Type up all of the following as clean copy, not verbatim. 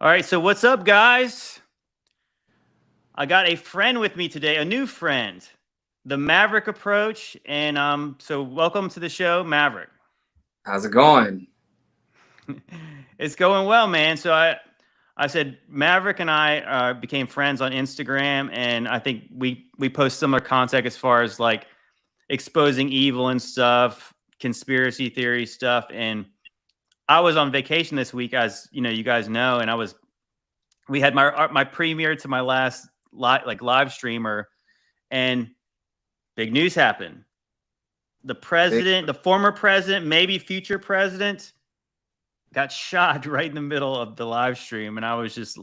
All right, so what's up, guys? I got a friend with me today, a new friend, the Maverick approach, and so welcome to the show, Maverick. How's it going? It's going well, man. So I said Maverick and I became friends on Instagram, and I think we post similar content as far as like exposing evil and stuff, conspiracy theory stuff, and I was on vacation this week, as you guys know, and we had my premiere to my last live streamer, and big news happened. The Big, president, the former president, maybe future president, got shot right in the middle of the live stream, and I was just,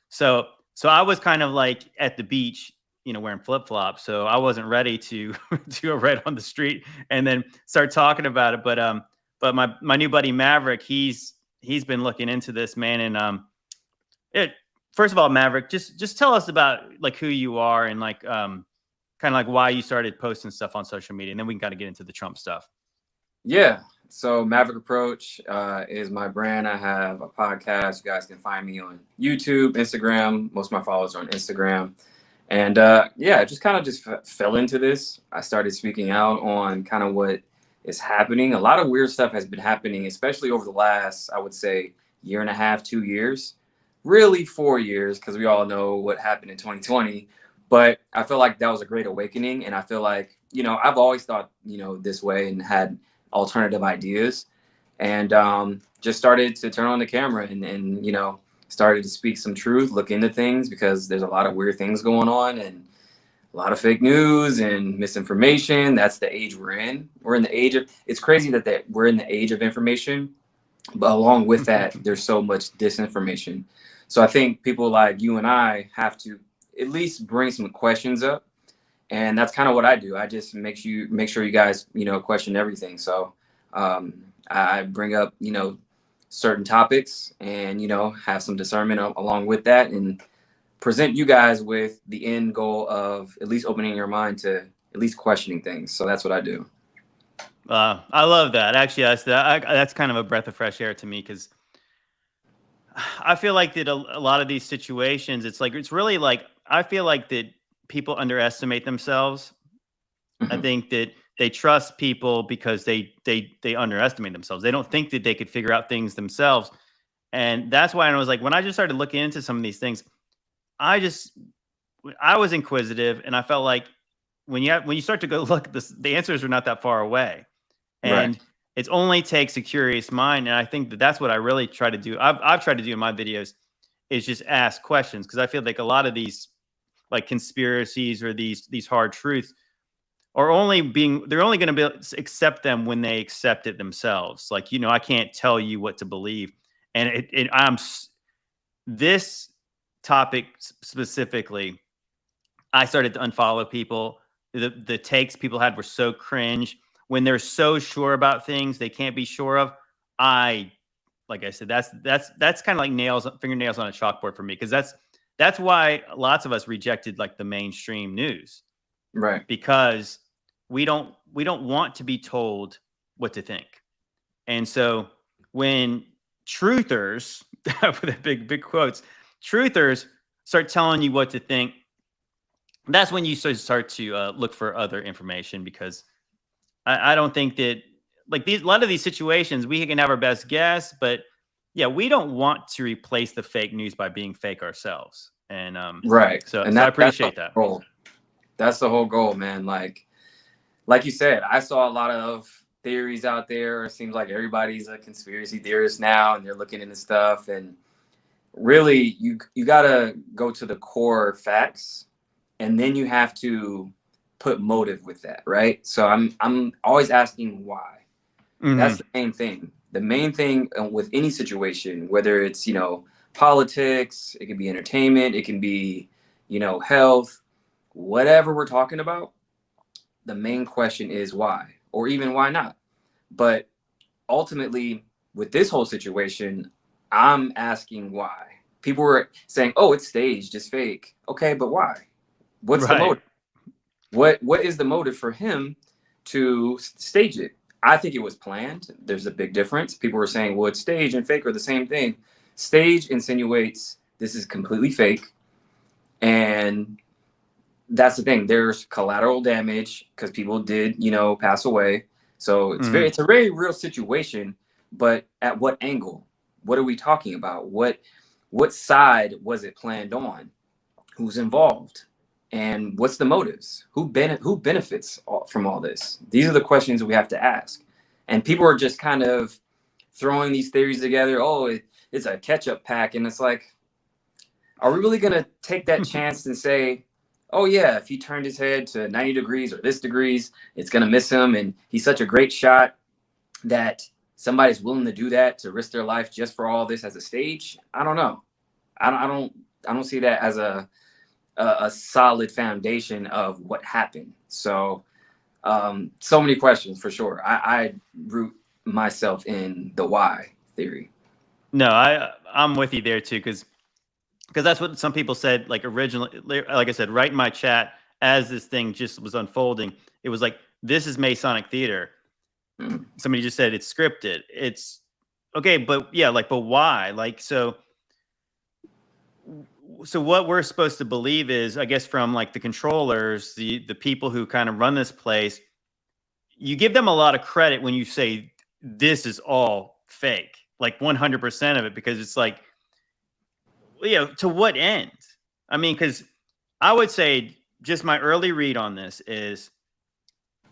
so so I was kind of like at the beach, wearing flip flops, so I wasn't ready to to go right on the street and then start talking about it. But my new buddy Maverick, he's been looking into this, man, and it. First of all, Maverick, just tell us about like who you are and like kind of like why you started posting stuff on social media, and then we can kind of get into the Trump stuff. yeah. So Maverick Approach is my brand. I have a podcast. You guys can find me on YouTube, Instagram. Most of my followers are on Instagram. And yeah, I just kind of just fell into this. I started speaking out on kind of what is happening. A lot of weird stuff has been happening, especially over the last, I would say, year and a half, 2 years, really 4 years, because we all know what happened in 2020. But I feel like that was a great awakening. And I feel like, I've always thought, this way and had alternative ideas, and just started to turn on the camera and started to speak some truth, look into things, because there's a lot of weird things going on and a lot of fake news and misinformation. That's the age we're in. We're in the age of, it's crazy that we're in the age of information, but along with that, there's so much disinformation. So I think people like you and I have to at least bring some questions up, and that's kind of what I do. I just make sure you guys question everything. So I bring up certain topics, and have some discernment along with that, and present you guys with the end goal of at least opening your mind to at least questioning things. So that's what I do. I love that. Actually, that's kind of a breath of fresh air to me, because I feel like that a lot of these situations, it's really like I feel like that people underestimate themselves. I Mhm. think that they trust people because they underestimate themselves. They don't think that they could figure out things themselves, and that's why I was like, when I just started looking into some of these things, I just I was inquisitive, and I felt like when you start to go look, the answers are not that far away, Right. and it only takes a curious mind. And I think that that's what I really try to do. I've tried to do in my videos is just ask questions, because I feel like a lot of these like conspiracies or these hard truths are they're only going to be accept them when they accept it themselves. Like, I can't tell you what to believe, and this topic specifically, I started to unfollow people. The takes people had were so cringe. When they're so sure about things they can't be sure of, I like I said, that's kind of like fingernails on a chalkboard for me, because that's why lots of us rejected like the mainstream news, Right. because we don't want to be told what to think. And so when truthers with the big quotes, truthers start telling you what to think, that's when you start to look for other information, because I don't think that like a lot of these situations we can have our best guess, but yeah, we don't want to replace the fake news by being fake ourselves. And Right. so And so I that's the appreciate that. goal. That's the whole goal, man. Like you said, I saw a lot of theories out there. It seems like everybody's a conspiracy theorist now, and they're looking into stuff. And really, you gotta go to the core facts, and then you have to put motive with that, right? So I'm always asking why. That's Hmm. the main thing. The main thing with any situation, whether it's politics, it can be entertainment, it can be health, whatever we're talking about, the main question is why, or even why not. But ultimately, with this whole situation, I'm asking why. People were saying, "Oh, it's staged, it's fake." Okay, but why? What's the Right. motive? What is the motive for him to stage it? I think it was planned. There's a big difference. People were saying, "Well, it's staged and fake are the same thing." stage insinuates this is completely fake. And that's the thing. There's collateral damage because people did, pass away. So it's a very real situation. But at what angle? What are we talking about? What side was it planned on? Who's involved? And what's the motives? Who benefits from all this? These are the questions we have to ask. And people are just kind of throwing these theories together. Oh, it's a catch-up pack. And it's like, are we really going to take that chance and say, oh, yeah, if he turned his head to 90 degrees or this degrees, it's going to miss him. And he's such a great shot that somebody's willing to do that, to risk their life just for all this as a stage? I don't know. I don't see that as a solid foundation of what happened. So so many questions for sure. I root myself in the why theory. No, I'm with you there too, because that's what some people said. Like originally, like I said, right in my chat, as this thing just was unfolding, it was like, this is Masonic theater. Somebody just said it's scripted. It's okay, but yeah, like, but why? Like, so what we're supposed to believe is, I guess, from like the controllers, the people who kind of run this place, you give them a lot of credit when you say this is all fake, like 100% of it, because it's like, to what end? I mean, because I would say just my early read on this is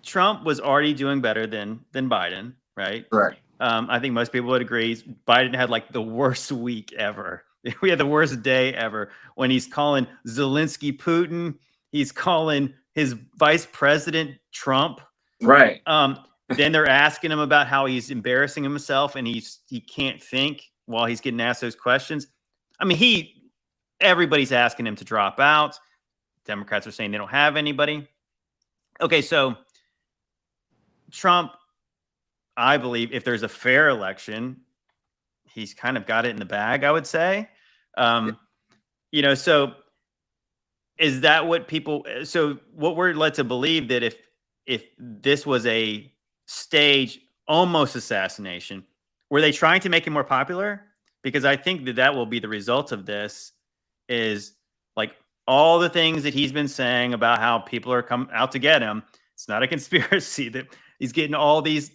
Trump was already doing better than Biden, right? Right. I think most people would agree. Biden had like the worst week ever. We had the worst day ever when he's calling Zelensky Putin. He's calling his vice president Trump. Right. Then they're asking him about how he's embarrassing himself and he can't think while he's getting asked those questions. I mean, everybody's asking him to drop out. Democrats are saying they don't have anybody. Okay, so Trump, I believe, if there's a fair election, he's kind of got it in the bag, I would say. So is that what what we're led to believe, that if this was a stage almost assassination, were they trying to make him more popular? Because I think that will be the result of this, is like all the things that he's been saying about how people are coming out to get him. It's not a conspiracy that he's getting all these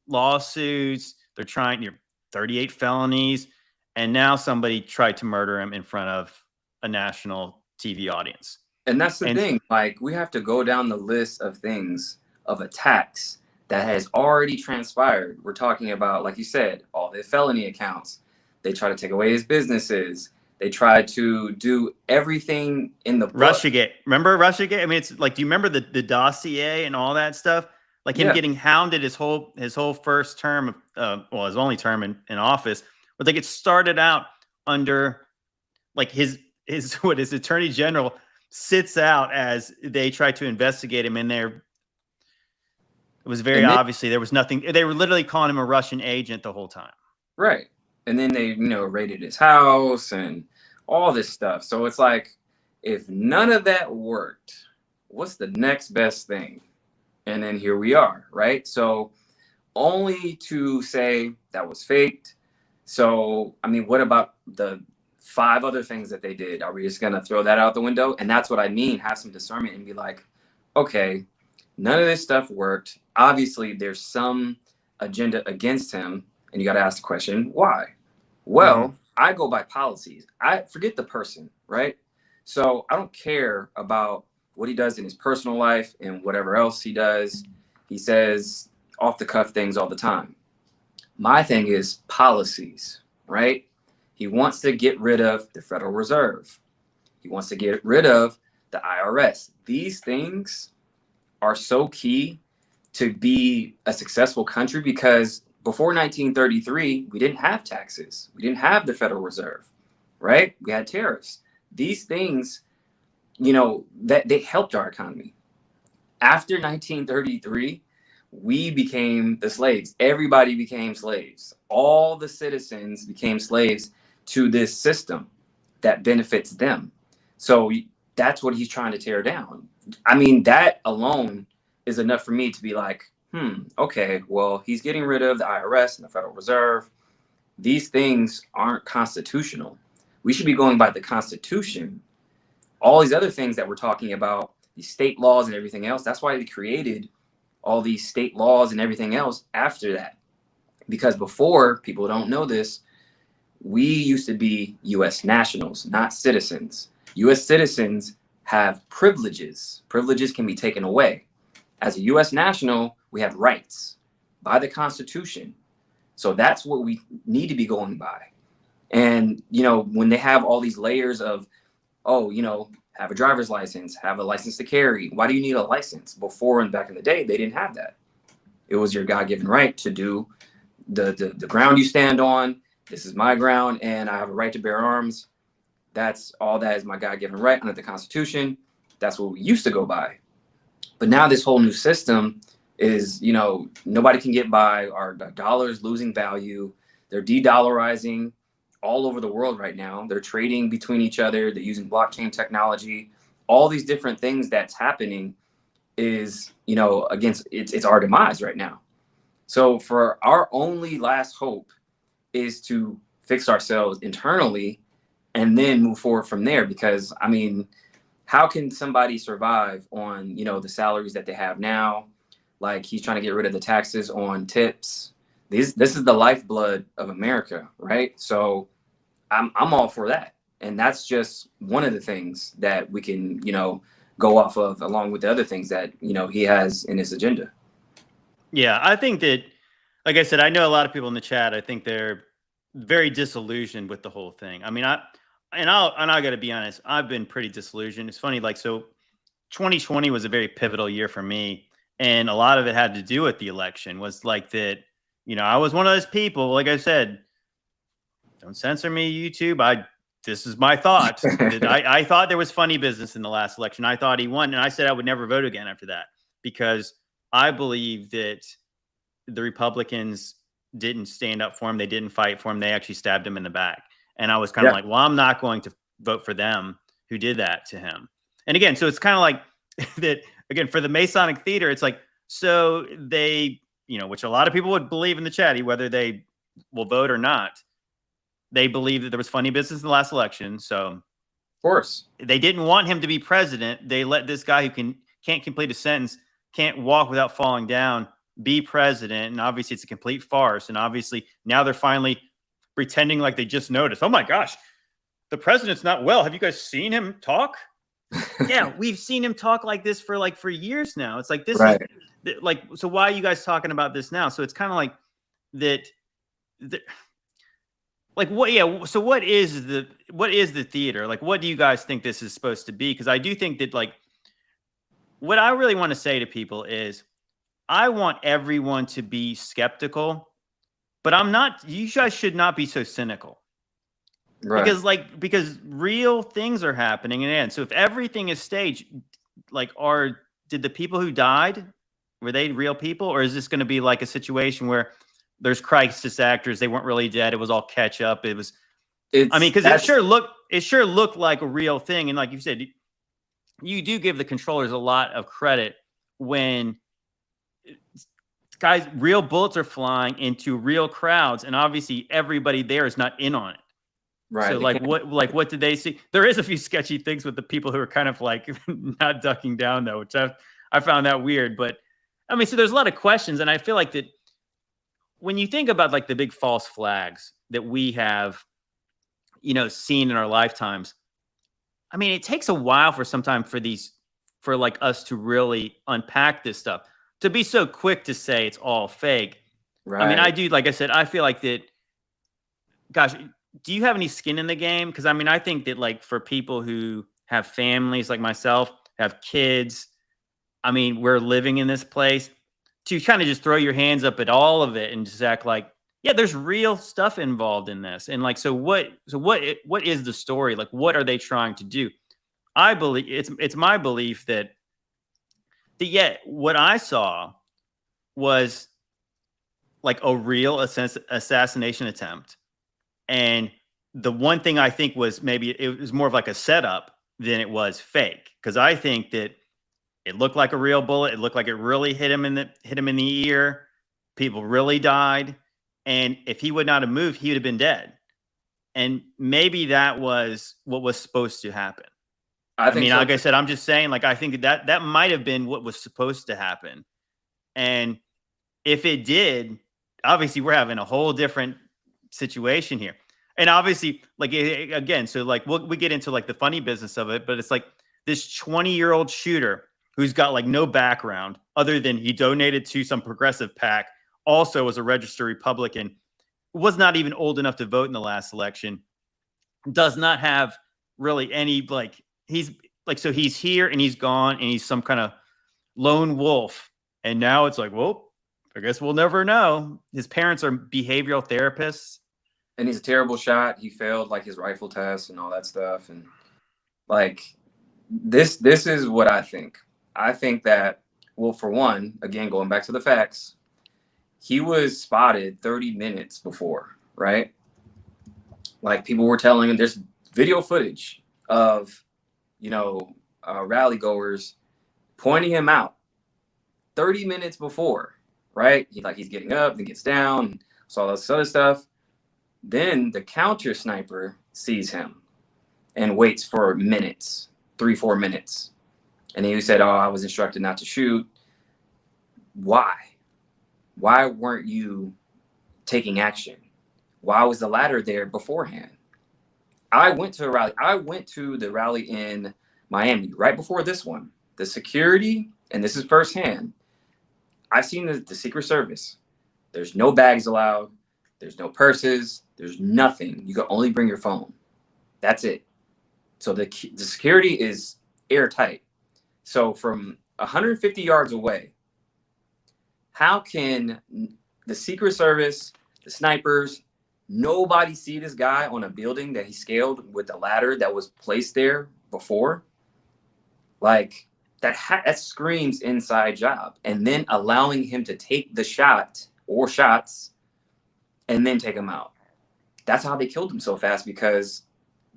lawsuits. They're trying 38 felonies. And now somebody tried to murder him in front of a national TV audience. And that's the thing. Like, we have to go down the list of things, of attacks that has already transpired. We're talking about, like you said, all the felony accounts. They try to take away his businesses. They try to do everything in the book. Russiagate. Remember Russiagate? I mean, it's like, do you remember the dossier and all that stuff? Like him getting hounded his whole first term, his only term in office. But like, it started out under like his attorney general sits out as they try to investigate him in there. It was very obviously there was nothing. They were literally calling him a Russian agent the whole time. Right. And then they, raided his house and all this stuff. So it's like, if none of that worked, what's the next best thing? And then here we are, right? So only to say that was faked. So, I mean, what about the 5 other things that they did? Are we just going to throw that out the window? And that's what I mean. Have some discernment and be like, okay, none of this stuff worked. Obviously, there's some agenda against him. And you got to ask the question, why? Well, I go by policies. I forget the person, right? So I don't care about what he does in his personal life and whatever else he does. He says off the cuff things all the time. My thing is policies, right? He wants to get rid of the Federal Reserve. He wants to get rid of the IRS. These things are so key to be a successful country, because before 1933, we didn't have taxes. We didn't have the Federal Reserve, right? We had tariffs. These things, that they helped our economy. After 1933, we became the slaves. Everybody became slaves. All the citizens became slaves to this system that benefits them. So that's what he's trying to tear down. I mean, that alone is enough for me to be like, okay, well, he's getting rid of the IRS and the Federal Reserve. these things aren't constitutional. We should be going by the Constitution. All these other things that we're talking about, these state laws and everything else, that's why they created all these state laws and everything else after that. Because before, people don't know this, we used to be US nationals, not citizens. US citizens have privileges. Privileges can be taken away. As a US national, we have rights by the Constitution. So that's what we need to be going by. And, you know, when they have all these layers of, oh, you know, have a driver's license, have a license to carry. Why do you need a license? Before and back in the day, they didn't have that. It was your God-given right to do the ground you stand on. This is my ground, and I have a right to bear arms. That's all that is my God-given right under the Constitution. That's what we used to go by. But now this whole new system is, you know, nobody can get by. Our dollar is losing value. They're de-dollarizing all over the world right now. They're trading between each other. They're using blockchain technology. All these different things that's happening is, you know, against it's our demise right now. So for our only last hope is to fix ourselves internally and then move forward from there. Because I mean, how can somebody survive on, you know, the salaries that they have now? Like, he's trying to get rid of the taxes on tips. This is the lifeblood of America, right? So I'm all for that. And that's just one of the things that we can, you know, go off of, along with the other things that, you know, he has in his agenda. Yeah, I think that, like I said, I know a lot of people in the chat. I think they're very disillusioned with the whole thing. I mean, I got to be honest. I've been pretty disillusioned. It's funny, like, so 2020 was a very pivotal year for me, and a lot of it had to do with the election. Was like that, you know, I was one of those people. Like I said, don't censor me, YouTube. This is my thought. I thought there was funny business in the last election. I thought he won, and I said I would never vote again after that, because I believe that the Republicans didn't stand up for him. They didn't fight for him. They actually stabbed him in the back. And I was kind of like, well, I'm not going to vote for them who did that to him. And again, so it's kind of like that, again, for the Masonic theater, it's like, so they, you know, which a lot of people would believe in the chat, whether they will vote or not, they believe that there was funny business in the last election. So Of course. they didn't want him to be president. They let this guy who can't complete a sentence, can't walk without falling down, be president. And obviously it's a complete farce. And obviously now they're finally pretending like they just noticed. Oh my gosh, the president's not well. Have you guys seen him talk? Yeah, we've seen him talk like this for years now. It's like, this right. is like, so why are you guys talking about this now? So it's kind of like that. Like, what? Yeah. So what is the theater? Like, what do you guys think this is supposed to be? Because I do think that, like, what I really want to say to people is, I want everyone to be skeptical, but I'm not. You guys should not be so cynical. Right. Because real things are happening. And so if everything is staged, like, did the people who died, were they real people? Or is this going to be like a situation where there's crisis actors, they weren't really dead, it was all catch up? I mean, because it sure looked like a real thing. And like you said, you do give the controllers a lot of credit when guys, real bullets are flying into real crowds, and obviously everybody there is not in on it. Right. So what did they see? There is a few sketchy things with the people who are kind of like not ducking down, though, which I found that weird. But I mean, so there's a lot of questions, and I feel like that when you think about like the big false flags that we have, you know, seen in our lifetimes, I mean, it takes a while for like us to really unpack this stuff, to be so quick to say it's all fake. Right. I mean, I do, like I said, I feel like that, gosh, do you have any skin in the game? Because I mean, I think that, like, for people who have families like myself, have kids, I mean, we're living in this place, to kind of just throw your hands up at all of it and just act like, yeah, there's real stuff involved in this. And like, so what is the story? Like, what are they trying to do? I believe it's my belief that what I saw was like a real assassination attempt. And the one thing I think was, maybe it was more of like a setup than it was fake. Because I think that it looked like a real bullet. It looked like it really hit him in the ear. People really died. And if he would not have moved, he would have been dead. And maybe that was what was supposed to happen. I I think mean, so like I too. said, I'm just saying, like, I think that might have been what was supposed to happen. And if it did, obviously we're having a whole different situation here. And obviously, like again, so like we get into like the funny business of it, but it's like this 20-year-old shooter who's got like no background other than he donated to some progressive PAC, also was a registered Republican, was not even old enough to vote in the last election, does not have really any like he's like so he's here and he's gone and he's some kind of lone wolf. And now it's like, well, I guess we'll never know. His parents are behavioral therapists. And he's a terrible shot. He failed like his rifle test and all that stuff. And like this is what I think. I think that, well, for one, again, going back to the facts, he was spotted 30 minutes before, right? Like people were telling him there's video footage of, rally goers pointing him out 30 minutes before, right? He's getting up, then gets down, so all this other stuff. Then the counter sniper sees him and waits for minutes, 3-4 minutes. And then he said, "Oh, I was instructed not to shoot." Why? Why weren't you taking action? Why was the ladder there beforehand? I went to a rally. I went to the rally in Miami right before this one. The security, and this is firsthand, I've seen the Secret Service. There's no bags allowed. There's no purses. There's nothing. You can only bring your phone. That's it. So the security is airtight. So from 150 yards away, how can the Secret Service, the snipers, nobody see this guy on a building that he scaled with the ladder that was placed there before? Like that screams inside job. And then allowing him to take the shot or shots and then take him out. That's how they killed him so fast, because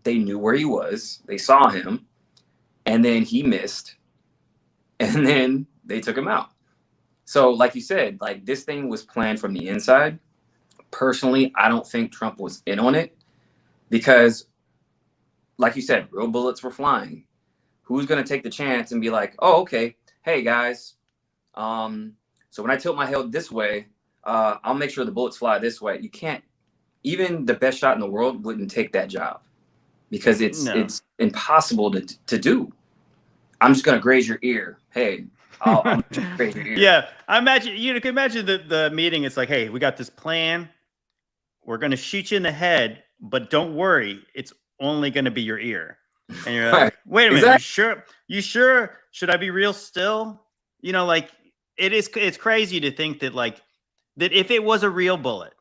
they knew where he was. They saw him, and then he missed, and then they took him out. So like you said, like this thing was planned from the inside. Personally, I don't think Trump was in on it, because like you said, real bullets were flying. Who's going to take the chance and be like, oh, okay, hey guys, so when I tilt my head this way, I'll make sure the bullets fly this way. You can't. Even the best shot in the world wouldn't take that job, because it's impossible to do. I'm just going to graze your ear. Hey, I'll graze your ear. Yeah, I imagine you can imagine the meeting. It's like, hey, we got this plan. We're going to shoot you in the head, but don't worry, it's only going to be your ear. And you're like, wait a minute, exactly. You sure? Should I be real still? Like it's crazy to think that like that if it was a real bullet,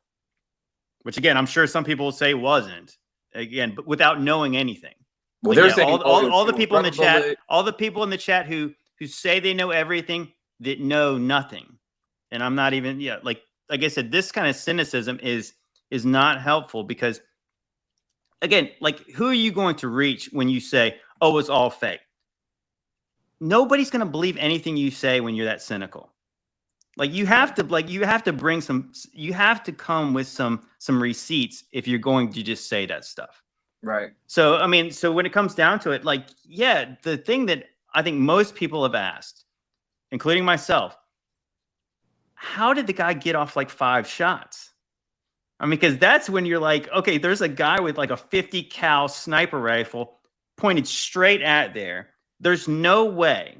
which again, I'm sure some people will say wasn't, again, but without knowing anything. Well, they're saying all the people in the chat, all the people in the chat who say they know everything that know nothing. And I'm not even, like I said, this kind of cynicism is not helpful, because again, like who are you going to reach when you say, oh, it's all fake? Nobody's going to believe anything you say when you're that cynical. Like you have to bring you have to come with some receipts if you're going to just say that stuff. Right. So, I mean, so when it comes down to it, like, yeah, the thing that I think most people have asked, including myself, how did the guy get off like 5 shots? I mean, because that's when you're like, okay, there's a guy with like a 50 cal sniper rifle pointed straight at there. There's no way.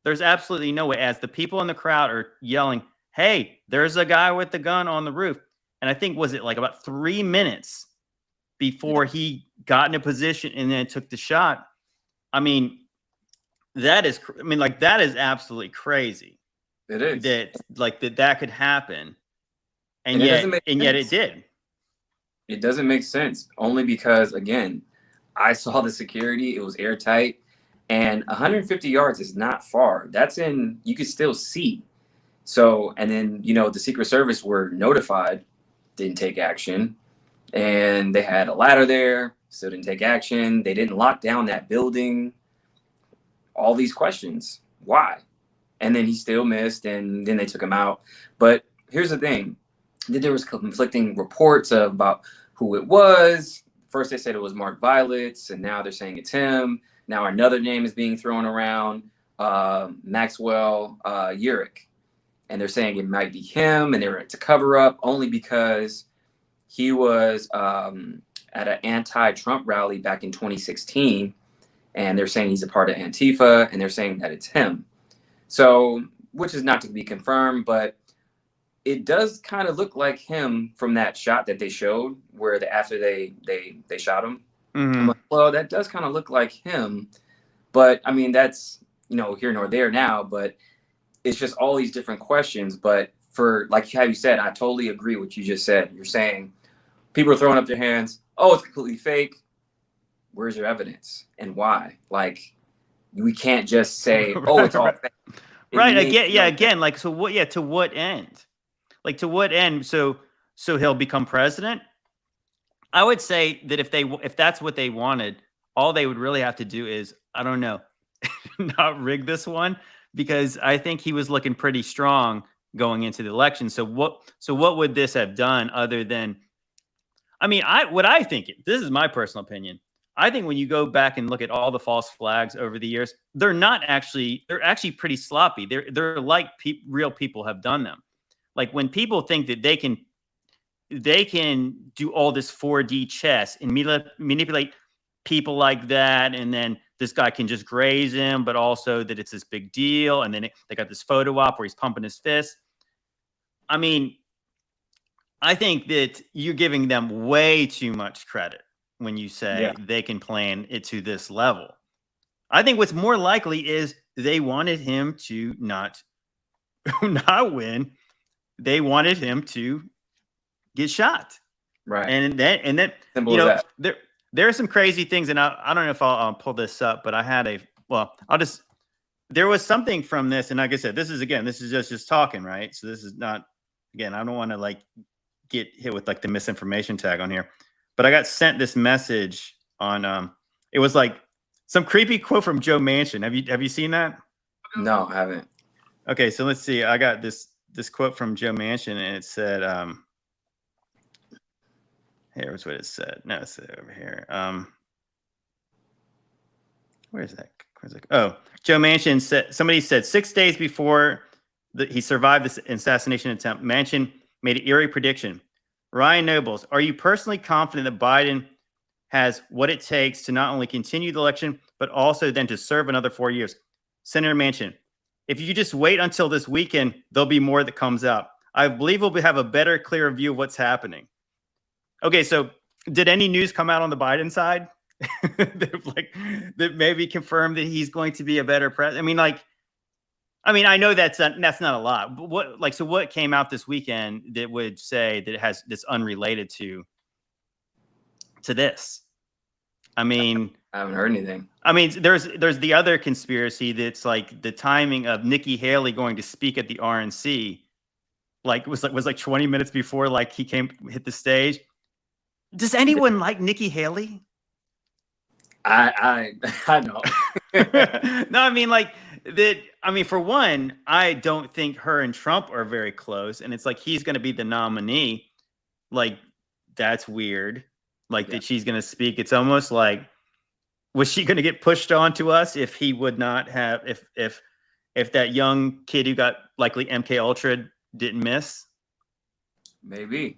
There's absolutely no way, as the people in the crowd are yelling, hey, there's a guy with the gun on the roof. And I think, was it like about 3 minutes before he got in a position and then took the shot? I mean, that is absolutely crazy. It is. That could happen. And yet it did. It doesn't make sense, only because, again, I saw the security. It was airtight. And 150 yards is not far. You could still see. So, and then, the Secret Service were notified, didn't take action. And they had a ladder there, still didn't take action. They didn't lock down that building. All these questions. Why? And then he still missed, and then they took him out. But here's the thing. Then there was conflicting reports about who it was. First they said it was Mark Violets, and now they're saying it's him. Now another name is being thrown around, Maxwell Urick, and they're saying it might be him, and they were to cover up only because he was at an anti-Trump rally back in 2016, and they're saying he's a part of Antifa, and they're saying that it's him. So, which is not to be confirmed, but it does kind of look like him from that shot that they showed, where after they shot him. I'm like, well, that does kind of look like him, but I mean, that's here nor there now. But it's just all these different questions. But for like how you said, I totally agree with what you just said. You're saying people are throwing up their hands. Oh, it's completely fake. Where's your evidence and why? Like, we can't just say, oh, it's all fake. Right. Again, like, so what? Yeah. To what end? Like, to what end? So he'll become president. I would say that if that's what they wanted, all they would really have to do is, I don't know, not rig this one, because I think he was looking pretty strong going into the election. So what would this have done other than, I mean, I think, this is my personal opinion. I think when you go back and look at all the false flags over the years, they're actually pretty sloppy. They're like real people have done them. Like, when people think that they can do all this 4D chess and manipulate people like that, and then this guy can just graze him, but also that it's this big deal, and then they got this photo op where he's pumping his fist. I mean, I think that you're giving them way too much credit when you say they can plan it to this level. I think what's more likely is they wanted him to not win. They wanted him to get shot. Right. And then there are some crazy things, and I don't know if I'll pull this up, but I had there was something from this, and like I said, this is just talking, right? So this is not, again, I don't want to like get hit with like the misinformation tag on here, but I got sent this message on it was like some creepy quote from Joe Manchin. Have you seen that? No, I haven't. Okay, so let's see. I got this quote from Joe Manchin, and it said, here's what it said. No, it's over here. Where's that? Oh, Joe Manchin said, somebody said 6 days before he survived this assassination attempt, Manchin made an eerie prediction. Ryan Nobles, are you personally confident that Biden has what it takes to not only continue the election, but also then to serve another 4 years? Senator Manchin, if you just wait until this weekend, there'll be more that comes out. I believe we'll have a better, clearer view of what's happening. Okay, so did any news come out on the Biden side that maybe confirmed that he's going to be a better president? I know that's not a lot. But what came out this weekend that would say that it has this unrelated to this? I haven't heard anything. I mean, there's the other conspiracy that's like the timing of Nikki Haley going to speak at the RNC, was 20 minutes before he hit the stage. Does anyone like Nikki Haley? I know. No, I mean that. I mean, for one, I don't think her and Trump are very close, and it's like he's going to be the nominee. Like, that's weird. That she's going to speak. It's almost like, was she going to get pushed onto us if he would not have, if that young kid who got likely MK Ultra didn't miss? Maybe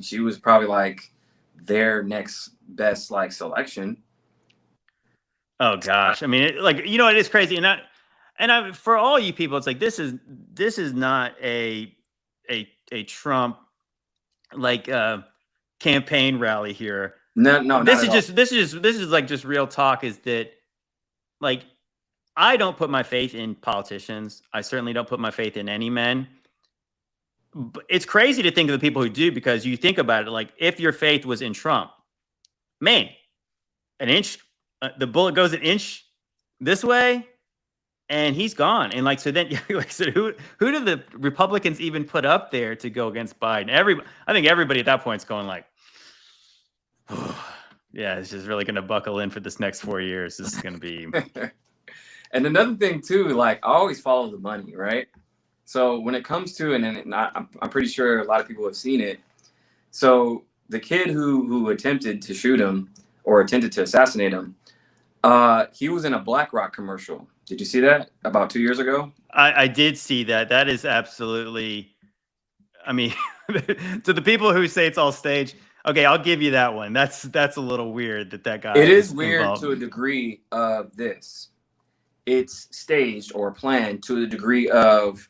she was probably their next best selection. Oh gosh, I mean, it is crazy, and for all you people, it's like this is not a Trump campaign rally here. No, this is just real talk. Is that I don't put my faith in politicians. I certainly don't put my faith in any men. But it's crazy to think of the people who do, because you think about it, if your faith was in Trump, man, an inch, the bullet goes an inch this way, and he's gone. And so then, so who do the Republicans even put up there to go against Biden? I think everybody at that point is going yeah, it's just really going to buckle in for this next 4 years. This is going to be. And another thing too, I always follow the money, right? So when it comes to, I'm pretty sure a lot of people have seen it. So the kid who attempted to shoot him or attempted to assassinate him, he was in a BlackRock commercial. Did you see that about 2 years ago? I did see that. That is absolutely, I mean, to the people who say it's all staged, okay, I'll give you that one. That's a little weird that guy It is is weird involved. to a degree of this. It's staged or planned to the degree of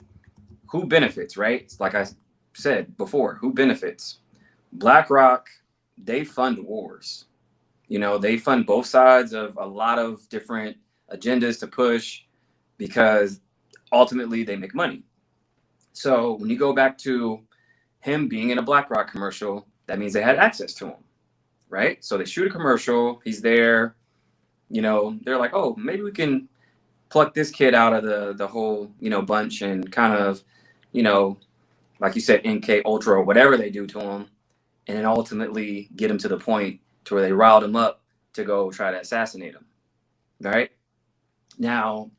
who benefits, right? Like I said before, who benefits? BlackRock, they fund wars. You know, they fund both sides of a lot of different agendas to push because ultimately they make money. So when you go back to him being in a BlackRock commercial, that means they had access to him, right? So they shoot a commercial, he's there, you know, they're like, oh, maybe we can pluck this kid out of the whole, you know, bunch and kind of, you know, like you said, NK Ultra or whatever they do to him, and then ultimately get him to the point to where they riled him up to go try to assassinate him. Right? Now,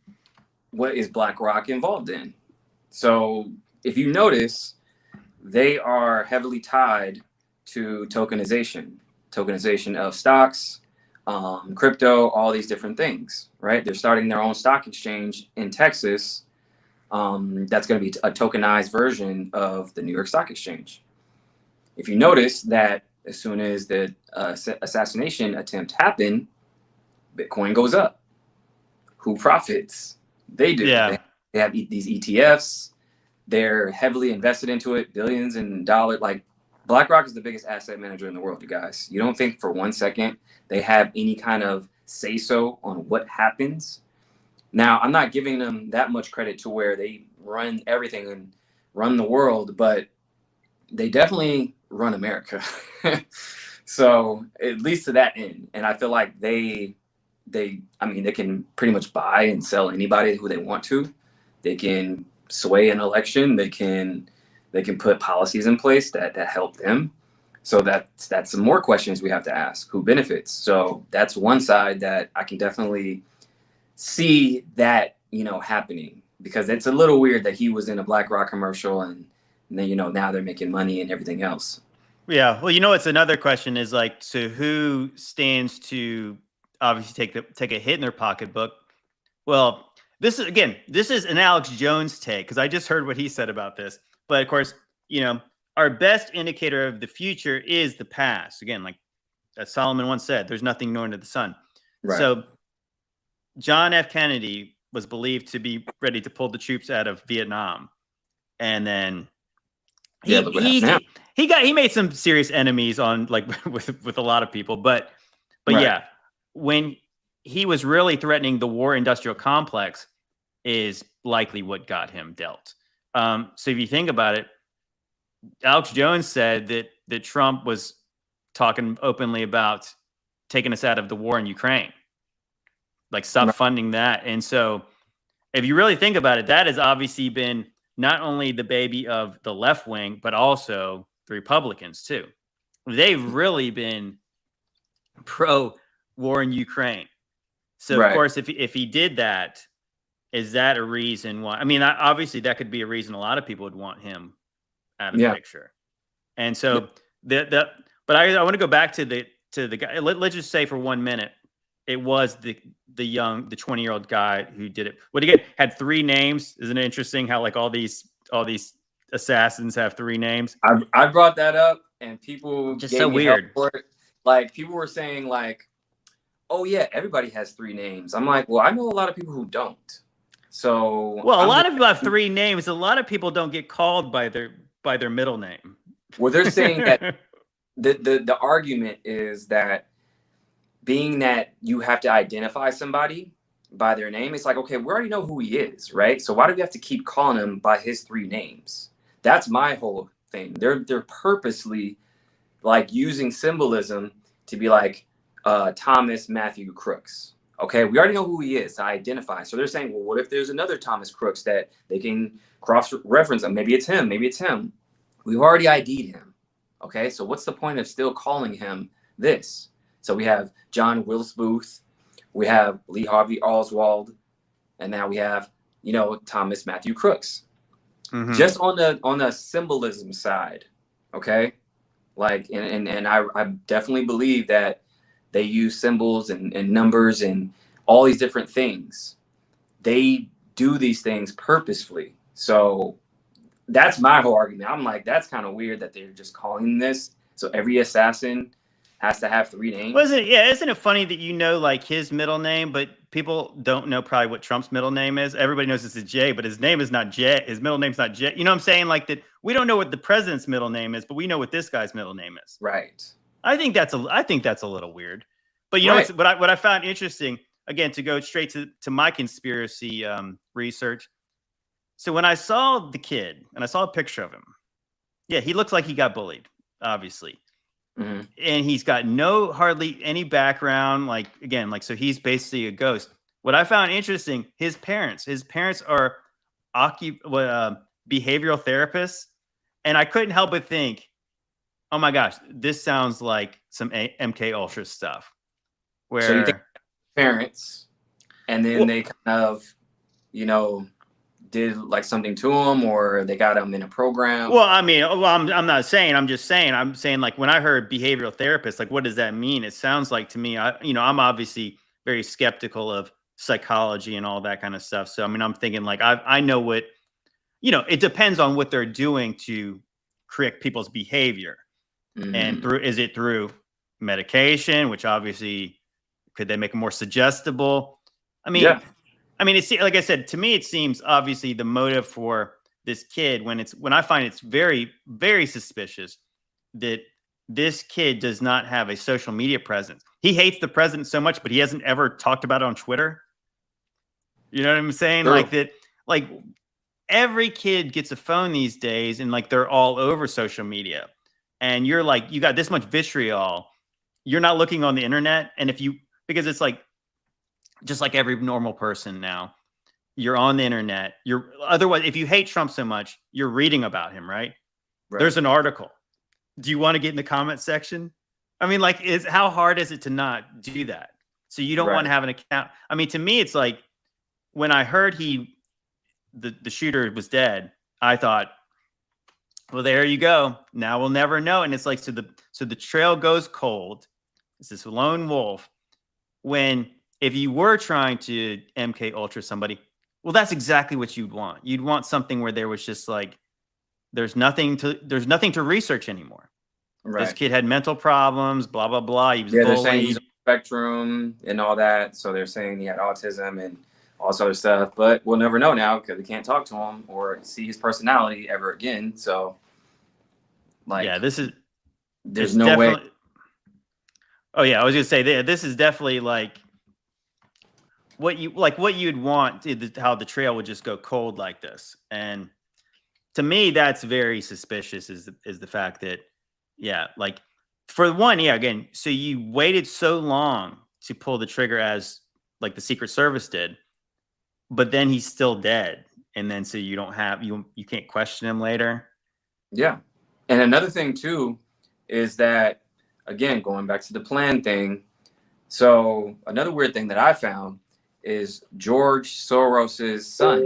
what is BlackRock involved in? So if you notice, they are heavily tied to tokenization of stocks, crypto, all these different things, right? They're starting their own stock exchange in Texas. That's going to be a tokenized version of the New York Stock Exchange. If you notice that as soon as the assassination attempt happened, Bitcoin goes up. Who profits? They do. Yeah. They have these ETFs. They're heavily invested into it, billions in dollars. Like BlackRock is the biggest asset manager in the world, you guys. You don't think for 1 second they have any kind of say so on what happens? Now, I'm not giving them that much credit to where they run everything and run the world, but they definitely run America. So at least to that end. And I feel like I mean, they can pretty much buy and sell anybody who they want to. They can sway an election. They can put policies in place that help them. So that's some more questions we have to ask. Who benefits? So that's one side that I can definitely see that, you know, happening, because it's a little weird that he was in a BlackRock commercial and then, you know, now they're making money and everything else. Yeah. Well, you know, it's another question is like, so who stands to obviously take a hit in their pocketbook? Well, this is an Alex Jones take because I just heard what he said about this. But of course, you know, our best indicator of the future is the past. Again, like as Solomon once said, there's nothing new under the sun. Right. So John F. Kennedy was believed to be ready to pull the troops out of Vietnam, and then look what happened now. he made some serious enemies on like with a lot of people, but Right. yeah, when he was really threatening the war industrial complex is likely what got him dealt. So if you think about it, Alex Jones said that Trump was talking openly about taking us out of the war in Ukraine, like stop Right. funding that. And so if you really think about it, that has obviously been not only the baby of the left wing, but also the Republicans too. They've really been pro war in Ukraine. So of Right. course, if he did that, is that a reason why? I mean, obviously that could be a reason a lot of people would want him out of the Yeah. picture. And so but I want to go back to the guy. Let's just say for 1 minute, it was the 20-year-old guy who did it. What again had 3 names? Isn't it interesting how like all these assassins have 3 names? I brought that up and people Just gave so me hell weird. for it. Like people were saying like, oh yeah, everybody has 3 names. I'm like, well, I know a lot of people who don't. So Well, a lot of people have 3 names. A lot of people don't get called by their middle name. well, they're saying that the argument is that being that you have to identify somebody by their name, it's like, okay, we already know who he is, right? So why do we have to keep calling him by his 3 names? That's my whole thing. They're purposely like using symbolism to be like Thomas Matthew Crooks. Okay, we already know who he is to identify. So they're saying, well, what if there's another Thomas Crooks that they can cross-reference him? Maybe it's him. Maybe it's him. We've already ID'd him. Okay, so what's the point of still calling him this? So we have John Wilkes Booth, we have Lee Harvey Oswald, and now we have, you know, Thomas Matthew Crooks. just on the symbolism side, okay? Like, and I definitely believe that they use symbols and numbers and all these different things. They do these things purposefully. So that's my whole argument. I'm like, that's kind of weird that they're just calling this. So every assassin has to have 3 names. Isn't it funny that like his middle name, but people don't know probably what Trump's middle name is? Everybody knows it's a J, but his name is not J. His middle name's not J. You know what I'm saying? Like that, we don't know what the president's middle name is, but we know what this guy's middle name is. Right. I think that's a little weird. But you know what I found interesting, again, to go straight to my conspiracy research. So when I saw the kid and I saw a picture of him, yeah, he looks like he got bullied, obviously. And he's got hardly any background. Like, again, like, so he's basically a ghost. What I found interesting, his parents are behavioral therapists. And I couldn't help but think, oh my gosh, this sounds like some MK Ultra stuff. Where so you think parents, and then they kind of, did like something to him, or they got him in a program? Well, I mean, I'm not saying. I'm just saying. I'm saying, like, when I heard behavioral therapist, like, what does that mean? It sounds like to me, I'm obviously very skeptical of psychology and all that kind of stuff. So, I mean, I'm thinking, like, I know what, it depends on what they're doing to correct people's behavior. And is it through medication, which obviously could they make them more suggestible? I mean, yeah. I mean, it's like I said, to me, it seems obviously the motive for this kid when I find it's very, very suspicious that this kid does not have a social media presence. He hates the president so much, but he hasn't ever talked about it on Twitter. You know what I'm saying? True. Like that, like every kid gets a phone these days and like they're all over social media. And you're like, you got this much vitriol. You're not looking on the internet. And because it's like, just like every normal person now, you're on the internet. Otherwise, if you hate Trump so much, you're reading about him, right? There's an article. Do you want to get in the comment section? I mean, like, how hard is it to not do that? So you don't want to have an account. I mean, to me, it's like when I heard the shooter was dead, I thought, well, there you go. Now we'll never know. And it's like, so the trail goes cold. It's this lone wolf. If you were trying to MK Ultra somebody, well, that's exactly what you'd want. You'd want something where there was just like, there's nothing to research anymore. Right. This kid had mental problems, blah, blah, blah. He was bullied. They're saying he's on the spectrum and all that. So they're saying he had autism and all this other stuff, but we'll never know now because we can't talk to him or see his personality ever again. So like, yeah, there's no way. Oh yeah. I was going to say this is definitely like, what you'd want, how the trail would just go cold like this. And to me, that's very suspicious is the fact that, yeah, like for one, yeah, again, so you waited so long to pull the trigger as like the Secret Service did, but then he's still dead. And then, so you don't have, you can't question him later. Yeah. And another thing too, is that, again, going back to the plan thing. So another weird thing that I found is George Soros's son.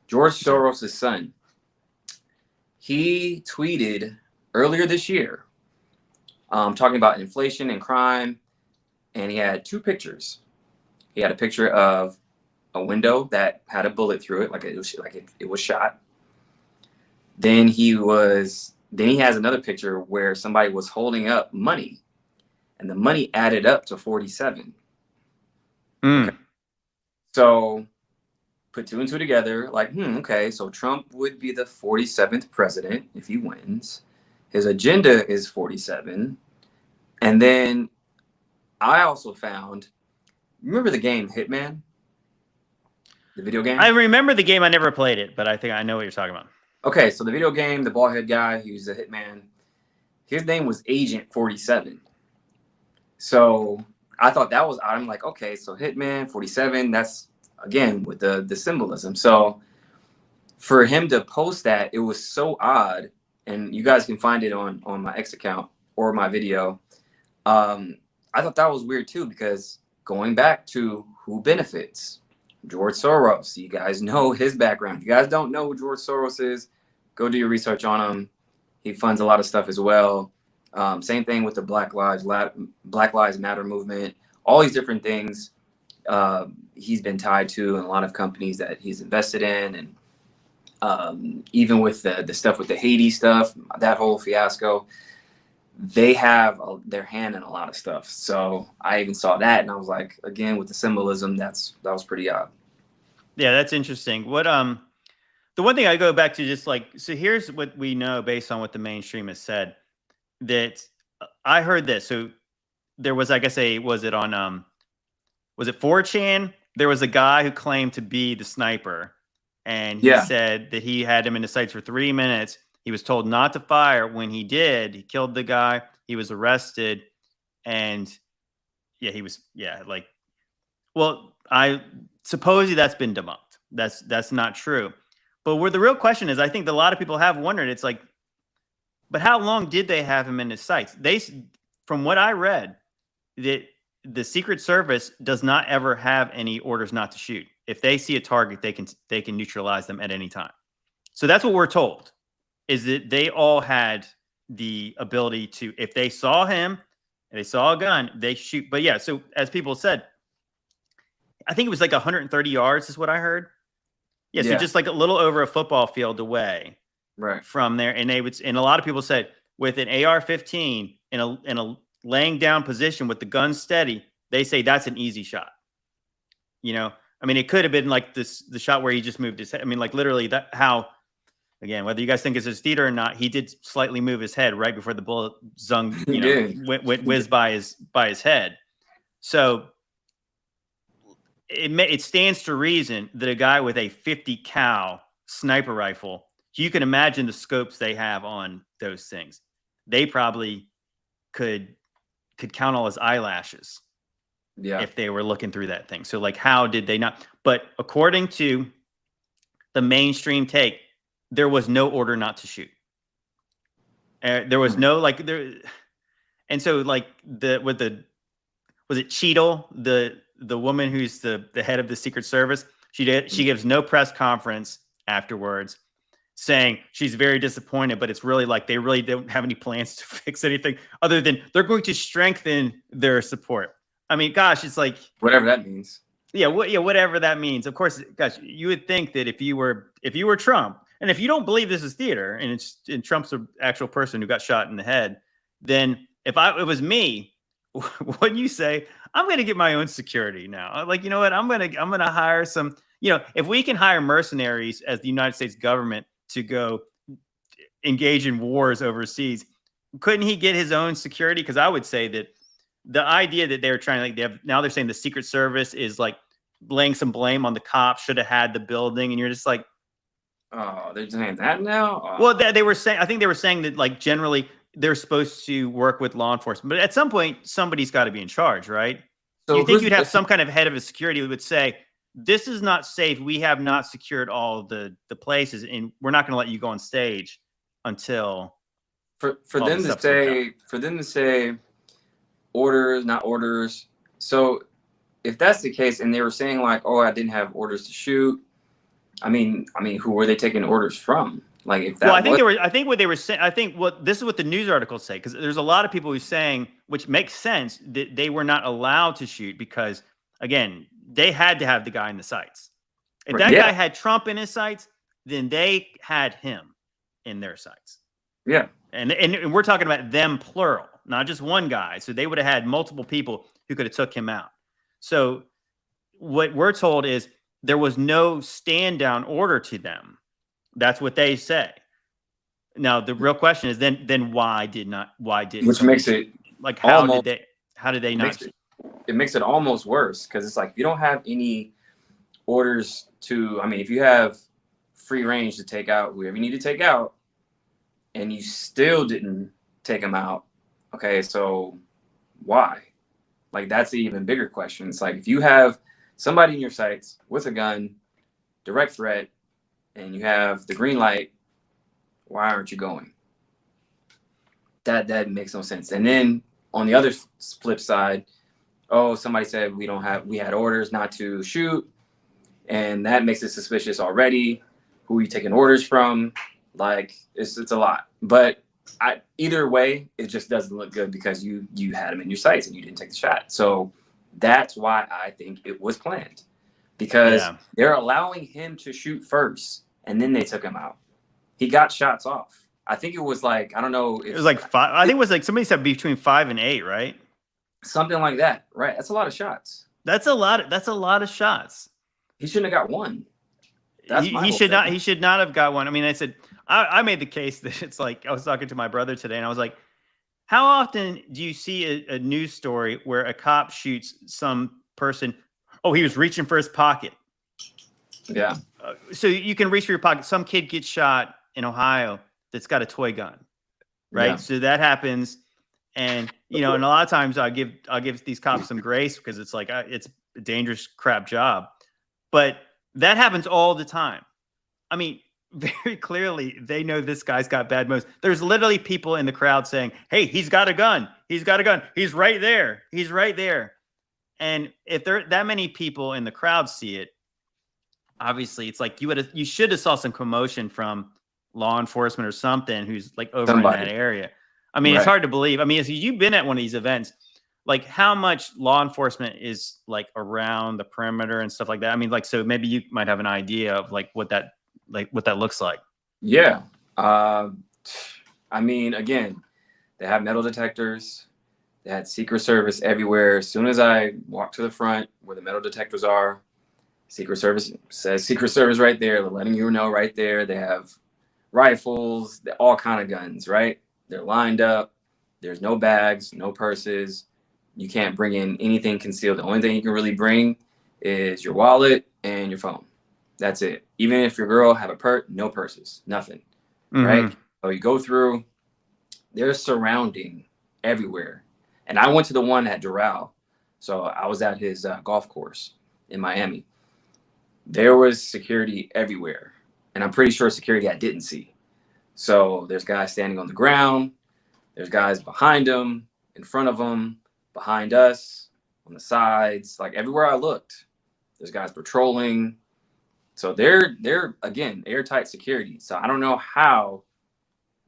George Soros's son. He tweeted earlier this year, talking about inflation and crime, and he had 2 pictures. He had a picture of a window that had a bullet through it, it was shot. Then he has another picture where somebody was holding up money. And the money added up to 47. Okay. So put 2 and 2 together, like, okay, so Trump would be the 47th president if he wins. His agenda is 47. And then I also found, remember the game Hitman? The video game? I remember the game. I never played it, but I think I know what you're talking about. Okay, so the video game, the bald head guy, he was a hitman. His name was Agent 47. So I thought that was, I'm like, okay, so Hitman 47, that's again with the symbolism. So for him to post that, it was so odd. And you guys can find it on my X account or my video. I thought that was weird too, because going back to who benefits, George Soros. You guys know his background. If you guys don't know who George Soros is, go do your research on him. He funds a lot of stuff as well. Same thing with the Black Lives Matter movement. All these different things he's been tied to, and a lot of companies that he's invested in, and even with the stuff with the Haiti stuff, that whole fiasco, they have their hand in a lot of stuff. So I even saw that, and I was like, again, with the symbolism, that was pretty odd. Yeah, that's interesting. What the one thing I go back to, just like, so here's what we know based on what the mainstream has said, that I heard this. So there was, I guess, was it 4chan? There was a guy who claimed to be the sniper, and he said that he had him in the sights for 3 minutes. He was told not to fire. When he did, he killed the guy. He was arrested, and well, I supposedly that's been debunked. That's not true. But where the real question is, I think that a lot of people have wondered, it's like, but how long did they have him in his sights? From what I read, that the Secret Service does not ever have any orders not to shoot. If they see a target, they can neutralize them at any time. So that's what we're told, is that they all had the ability to, if they saw him and they saw a gun, they shoot. But yeah, so as people said, I think it was like 130 yards is what I heard. Yeah, so just like a little over a football field away, right from there. And and a lot of people said with an AR-15 in a laying down position with the gun steady, they say that's an easy shot. You know, I mean, it could have been like the shot where he just moved his head. I mean, like literally again, whether you guys think it's his theater or not, he did slightly move his head right before the bullet went whizzed by his head. So it stands to reason that a guy with a 50 cal sniper rifle, you can imagine the scopes they have on those things. They probably could count all his eyelashes if they were looking through that thing. So like, how did they not? But according to the mainstream take, there was no order not to shoot. There was no like there. And so like was it Cheadle, the woman who's the head of the Secret Service? She gives no press conference afterwards, saying she's very disappointed, but it's really like they really don't have any plans to fix anything other than they're going to strengthen their support. I mean, gosh, it's like whatever that means. Yeah, whatever that means. Of course, gosh, you would think that if you were Trump, and if you don't believe this is theater, and Trump's an actual person who got shot in the head, then if it was me, wouldn't you say, I'm going to get my own security now? Like, you know what? I'm going to hire some, if we can hire mercenaries as the United States government to go engage in wars overseas, couldn't he get his own security? Because I would say that the idea that they're trying, like, now they're saying the Secret Service is like laying some blame on the cops, should have had the building, and you're just like, oh, they're saying that now. Oh. Well, I think they were saying that like generally they're supposed to work with law enforcement, but at some point somebody's got to be in charge, right? So you think you'd have some kind of head of a security who would say, this is not safe. We have not secured all the places, and we're not going to let you go on stage until for them to say orders, not orders. So if that's the case, and they were saying like, oh, I didn't have orders to shoot. I mean, who were they taking orders from? Like, if that I think what they were saying, this is what the news articles say, because there's a lot of people who's saying, which makes sense, that they were not allowed to shoot because, again, they had to have the guy in the sights. If that guy had Trump in his sights, then they had him in their sights. Yeah. And we're talking about them plural, not just one guy. So they would have had multiple people who could have took him out. So what we're told is there was no stand down order to them. That's what they say. Now the real question is then why did which makes it like how did they not? It makes it almost worse, because it's like you don't have any orders to. If you have free range to take out whoever you need to take out, and you still didn't take them out, okay, so why? Like, that's the even bigger question. It's like, if you have somebody in your sights with a gun, direct threat, and you have the green light, why aren't you going? That makes no sense. And then on the other flip side, oh, somebody said we had orders not to shoot. and that makes it suspicious already. Who are you taking orders from? Like it's a lot. But either way, it just doesn't look good because you had him in your sights and you didn't take the shot. So that's why I think it was planned, because they're allowing him to shoot first and then they took him out. He got shots off. I think it was like, I don't know if it was like 5. I think it was like somebody said between 5 and 8, right? Something like that, right? That's a lot of shots. That's a lot of shots. He shouldn't have got one. That's he should not. He should not have got one. I mean, I made the case that it's like, I was talking to my brother today, and I was like, how often do you see a news story where a cop shoots some person? Oh, he was reaching for his pocket. Yeah. So you can reach for your pocket. Some kid gets shot in Ohio that's got a toy gun, right? Yeah. So that happens, and and a lot of times I'll give these cops some grace because it's like it's a dangerous crap job, but that happens all the time. I mean, very clearly they know this guy's got bad motives. There's literally people in the crowd saying, "Hey, he's got a gun. He's got a gun. He's right there. He's right there." And if there that many people in the crowd see it, obviously it's like you should have saw some commotion from law enforcement or something who's like over in that area. I mean, It's hard to believe. I mean, if you've been at one of these events, like how much law enforcement is like around the perimeter and stuff like that. I mean, like, so maybe you might have an idea of like what that looks like. Yeah. I mean, again, they have metal detectors. They had Secret Service everywhere. As soon as I walked to the front where the metal detectors are, Secret Service says Secret Service right there. They're letting you know right there. They have rifles, all kind of guns, right? They're lined up. There's no bags, no purses. You can't bring in anything concealed. The only thing you can really bring is your wallet and your phone. That's it. Even if your girl have a purse, no purses, nothing, right? So you go through, they're surrounding everywhere. And I went to the one at Doral. So I was at his golf course in Miami. There was security everywhere. And I'm pretty sure security I didn't see. So there's guys standing on the ground. There's guys behind them, in front of them, behind us, on the sides. Like everywhere I looked, there's guys patrolling. So they're again, airtight security. So I don't know how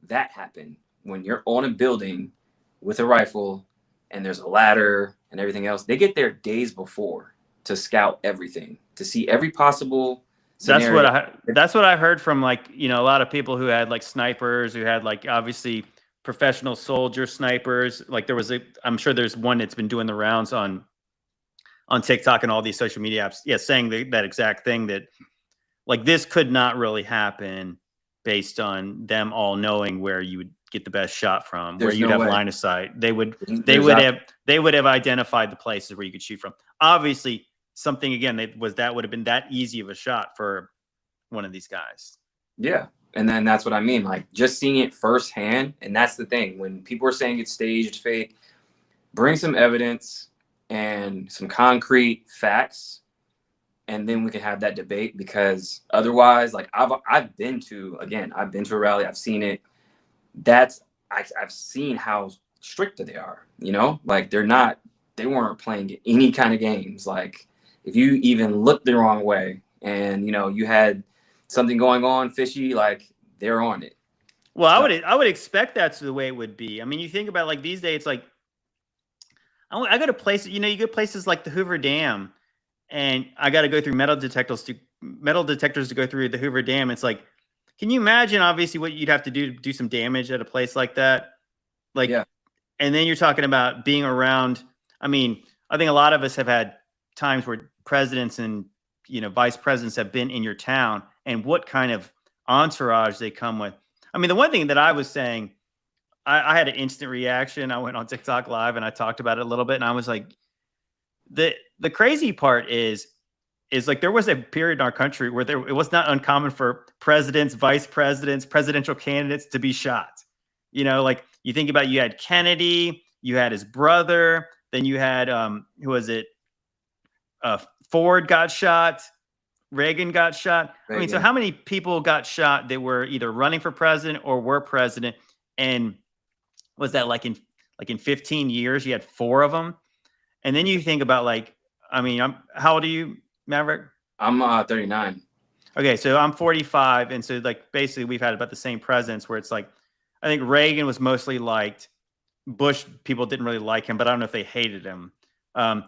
that happened when you're on a building with a rifle and there's a ladder and everything else. They get there days before to scout everything, to see every possible scenario. That's what I heard from like, a lot of people who had like snipers, who had like obviously professional soldier snipers. Like I'm sure there's one that's been doing the rounds on TikTok and all these social media apps. Yeah, saying that exact thing, that like this could not really happen based on them all knowing where you would get the best shot from, where you'd have line of sight. They would have identified the places where you could shoot from. Obviously, something again that would have been that easy of a shot for one of these guys. Yeah. And then that's what I mean, like just seeing it firsthand. And that's the thing, when people are saying it's staged, fake, bring some evidence and some concrete facts, and then we can have that debate. Because otherwise, like I've been to a rally, I've seen it. I've seen how strict they are, like they weren't playing any kind of games. Like if you even looked the wrong way and you had something going on fishy, like they're on it. Well, I would expect that's the way it would be. I mean, you think about like these days, like I go to places, you go to places like the Hoover Dam, and I got to go through metal detectors to go through the Hoover Dam. It's like, can you imagine obviously what you'd have to do some damage at a place like that? Like, yeah. And then you're talking about being around. I mean, I think a lot of us have had times where presidents and vice presidents have been in your town, and what kind of entourage they come with. I mean, the one thing that I was saying, I had an instant reaction. I went on TikTok Live and I talked about it a little bit, and I was like, the crazy part is like there was a period in our country where it was not uncommon for presidents, vice presidents, presidential candidates to be shot. Like you think about, you had Kennedy, you had his brother, then you had who was it? Ford got shot. Reagan got shot. I mean, so how many people got shot that were either running for president or were president? And was that like in 15 years, you had 4 of them? And then you think about like, I mean, how old are you, Maverick? I'm 39. Okay, so I'm 45, and so like basically we've had about the same presidents where it's like I think Reagan was mostly liked. Bush people didn't really like him, but I don't know if they hated him. Um,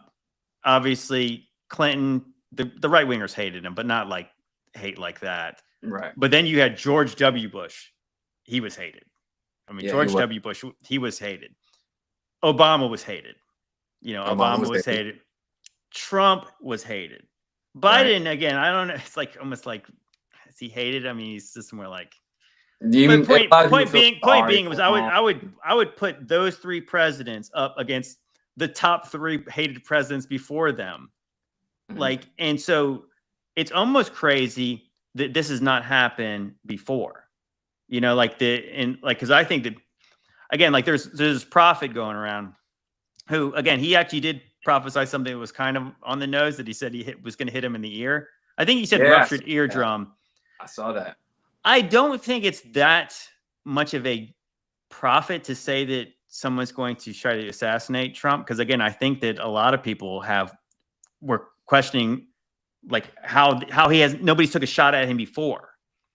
Obviously Clinton, the right wingers hated him, but not like hate like that. Right. But then you had George W. Bush. He was hated. I mean, Yeah, he George was. W. Bush, he was hated. Obama was hated. Obama Obama was was there. hated. Trump was hated. Right. Biden, again, I don't know. It's like almost like, is he hated? I mean, he's just more like. You, But a lot of people feel point sorry being was for him. I would put those three presidents up against the top three hated presidents before them. Mhm. Like, and so it's almost crazy that this has not happened before. Because I think that again, like there's this prophet going around who, again, he actually did prophesy something that was kind of on the nose that he said was going to hit him in the ear. I think he said Yes. ruptured eardrum. I saw that. I don't think it's that much of a prophet to say that someone's going to try to assassinate Trump. Because again, I think that a lot of people were questioning like how nobody's took a shot at him before.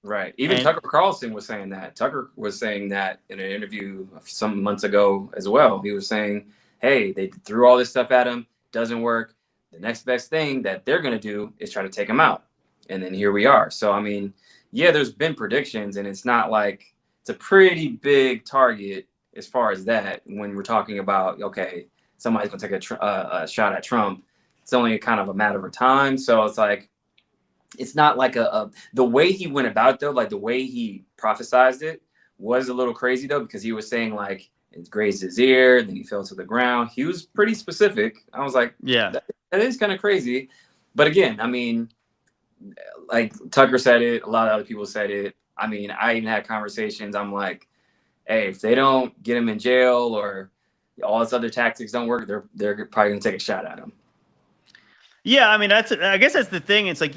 Right. Even And Tucker Carlson was saying that. Tucker was saying that in an interview some months ago as well. He was saying, hey, they threw all this stuff at him, doesn't work. The next best thing that they're going to do is try to take him out. And then here we are. So, I mean, yeah, there's been predictions, and it's not like it's a pretty big target as far as that when we're talking about, okay, somebody's going to take a shot at Trump. It's only kind of a matter of time. So it's like, it's not like the way he went about it though, like the way he prophesized it was a little crazy though, because he was saying like it grazed his ear, then he fell to the ground. He was pretty specific. I was like, yeah, that is kind of crazy. But again, I mean, like Tucker said it, a lot of other people said it. I mean, I even had conversations. I'm like, hey, if they don't get him in jail or all this other tactics don't work, they're probably gonna take a shot at him. yeah. I mean, I guess that's the thing. It's like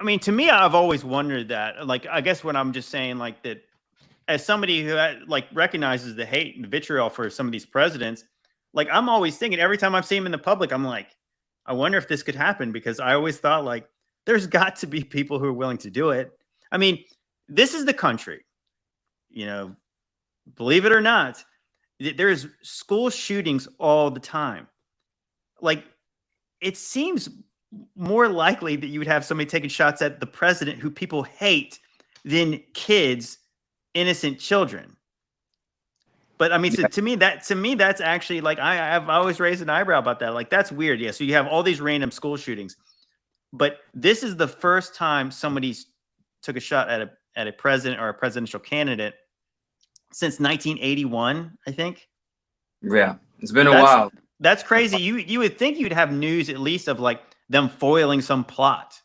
I mean, to me, I've always wondered that. Like, I guess when I'm just saying like that, as somebody who like recognizes the hate and the vitriol for some of these presidents, like I'm always thinking every time I see him in the public, I'm like, I wonder if this could happen because I always thought like there's got to be people who are willing to do it. I mean, this is the country, believe it or not, there's school shootings all the time. Like, it seems more likely that you would have somebody taking shots at the president who people hate than kids, innocent children. But I mean, so Yeah. to me, that's actually like I've always raised an eyebrow about that. Like that's weird. Yeah. So you have all these random school shootings, but this is the first time somebody's took a shot at a president or a presidential candidate since 1981, I think. Yeah, it's been a That's while. that's crazy. You would think you'd have news at least of like them foiling some plot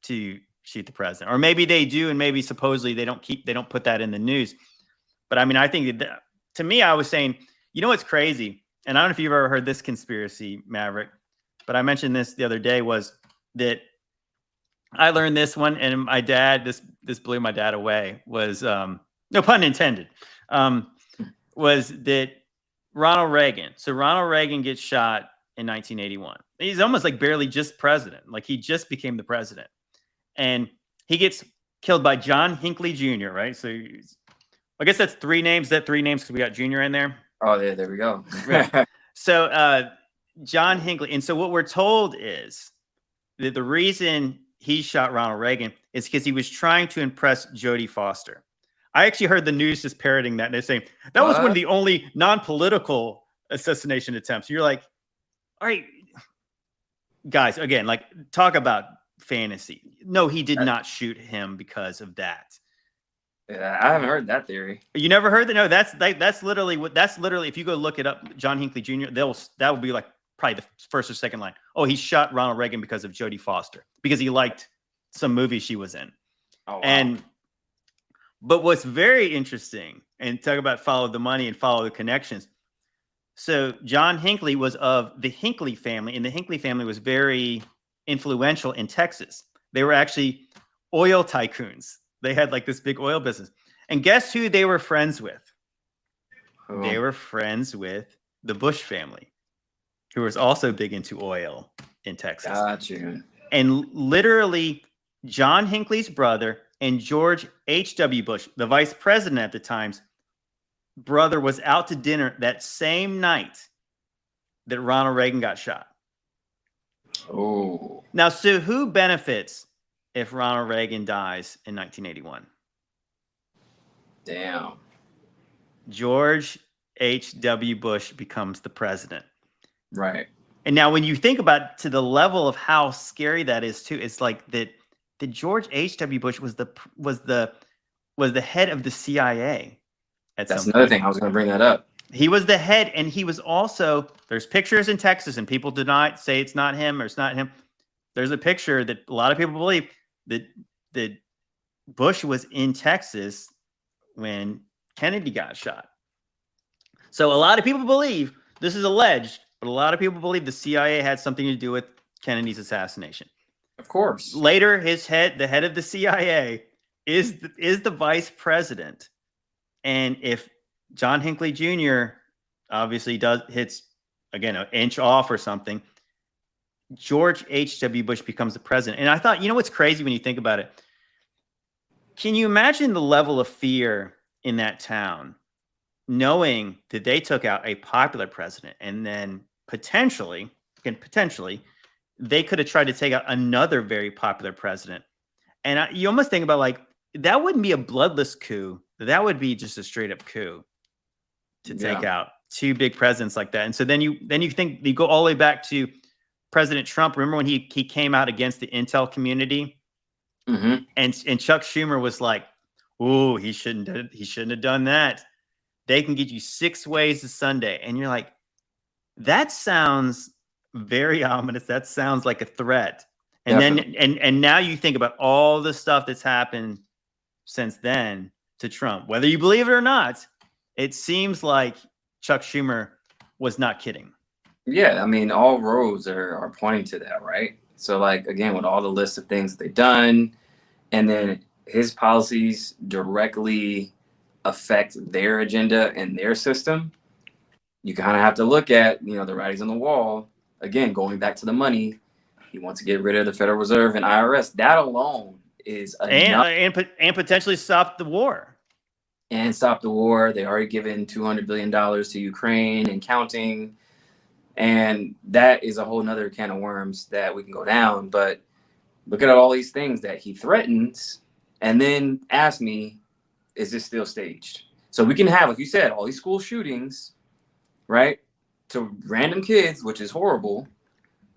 to shoot the president, or maybe they do, and maybe supposedly they don't put that in the news. But I mean, I think that to me, I was saying, what's crazy, and I don't know if you've ever heard this conspiracy, Maverick, but I mentioned this the other day was that I learned this one, and my dad, this blew my dad away. Was no pun intended. Was that Ronald Reagan? So Ronald Reagan gets shot in 1981. He's almost like barely just president. Like he just became the president, and he gets killed by John Hinckley Jr. Right. So I guess that's three names. That three names because we got Jr. in there. Oh yeah, there we go. Right. So John Hinckley, and so what we're told is that the reason he shot Ronald Reagan is because he was trying to impress Jodie Foster. I actually heard the news just parroting that. And they're saying that was one of the only non-political assassination attempts. You're like, all right, guys, again, like talk about fantasy. No, he did not shoot him because of that. Yeah, I haven't heard that theory. You never heard that? No, that's literally if you go look it up, John Hinckley Jr., that will be like probably the first or second line. Oh, he shot Ronald Reagan because of Jodie Foster, because he liked some movie she was in. Oh, wow. But what's very interesting, and talk about follow the money and follow the connections. So John Hinckley was of the Hinckley family, and the Hinckley family was very influential in Texas. They were actually oil tycoons. They had like this big oil business. And guess who they were friends with? Oh. They were friends with the Bush family, who was also big into oil in Texas. Got you. And literally, John Hinckley's brother and George H.W. Bush, the vice president at the time's brother, was out to dinner that same night that Ronald Reagan got shot. Oh. Now, Sue, who benefits if Ronald Reagan dies in 1981? Damn. George H.W. Bush becomes the president. Right. And now when you think about it, to the level of how scary that is too, it's like that George H.W. Bush was the head of the CIA at That's some another point. thing. I was going to bring that up. He was the head, and he was also, there's pictures in Texas, and people do not say it's not him or it's not him. There's a picture that a lot of people believe that Bush was in Texas when Kennedy got shot. So a lot of people believe, this is alleged, but a lot of people believe the CIA had something to do with Kennedy's assassination. Of course. Later, the head of the CIA is the vice president. And if John Hinckley Jr. obviously hits again an inch off or something, George H.W. Bush becomes the president. And I thought, what's crazy when you think about it? Can you imagine the level of fear in that town, knowing that they took out a popular president, and then potentially, they could have tried to take out another very popular president? And you almost think about, like, that wouldn't be a bloodless coup. That would be just a straight up coup to take out two big presidents like that. And so then you think, you go all the way back to President Trump. Remember when he came out against the intel community? Mm-hmm. And Chuck Schumer was like, "Ooh, he shouldn't have done that. They can get you 6 ways to Sunday." And you're like, that sounds very ominous. That sounds like a threat. And Definitely. then and now you think about all the stuff that's happened since then to Trump. Whether you believe it or not, it seems like Chuck Schumer was not kidding. Yeah, I mean, all roads are pointing to that, right? So, like, again, with all the list of things they've done, and then his policies directly affect their agenda and their system, you kind of have to look at, the writings on the wall. Again, going back to the money, he wants to get rid of the Federal Reserve and IRS. That alone is enough. And potentially stop the war. And stop the war. They already given $200 billion to Ukraine and counting. And that is a whole nother can of worms that we can go down. But look at all these things that he threatens, and then ask me, is this still staged? So we can have, like you said, all these school shootings, right, to random kids, which is horrible,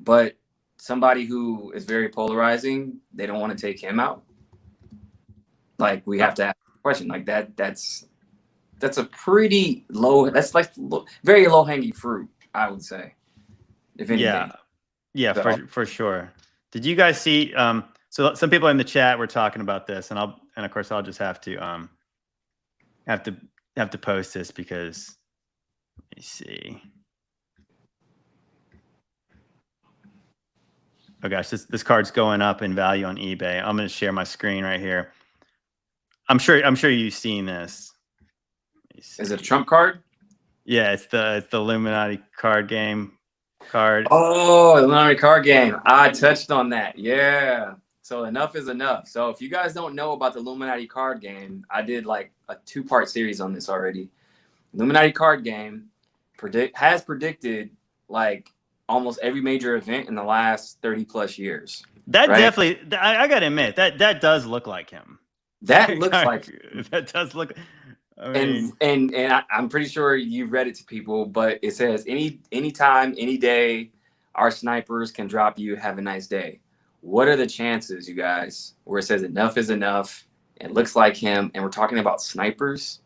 but somebody who is very polarizing, they don't want to take him out. Like, we have to ask a question like that. That's a pretty low, that's like very low hanging fruit, I would say, if anything. Yeah, So, for sure. Did you guys see? So some people in the chat were talking about this, and of course I'll just have to post this because, let me see. Oh gosh, this card's going up in value on eBay. I'm going to share my screen right here. I'm sure you've seen this. Is it a Trump card? Yeah, it's the Illuminati card game card. Oh, Illuminati card game. I touched on that. Yeah. So enough is enough. So if you guys don't know about the Illuminati card game, I did like a 2-part series on this already. Illuminati card game has predicted like almost every major event in the last 30 plus years. That right? definitely, I gotta admit, that does look like him. That looks like that does look. I mean, and I'm pretty sure you've read it to people, but it says anytime, any day, our snipers can drop you. Have a nice day. What are the chances, you guys, where it says enough is enough? It looks like him, and we're talking about snipers.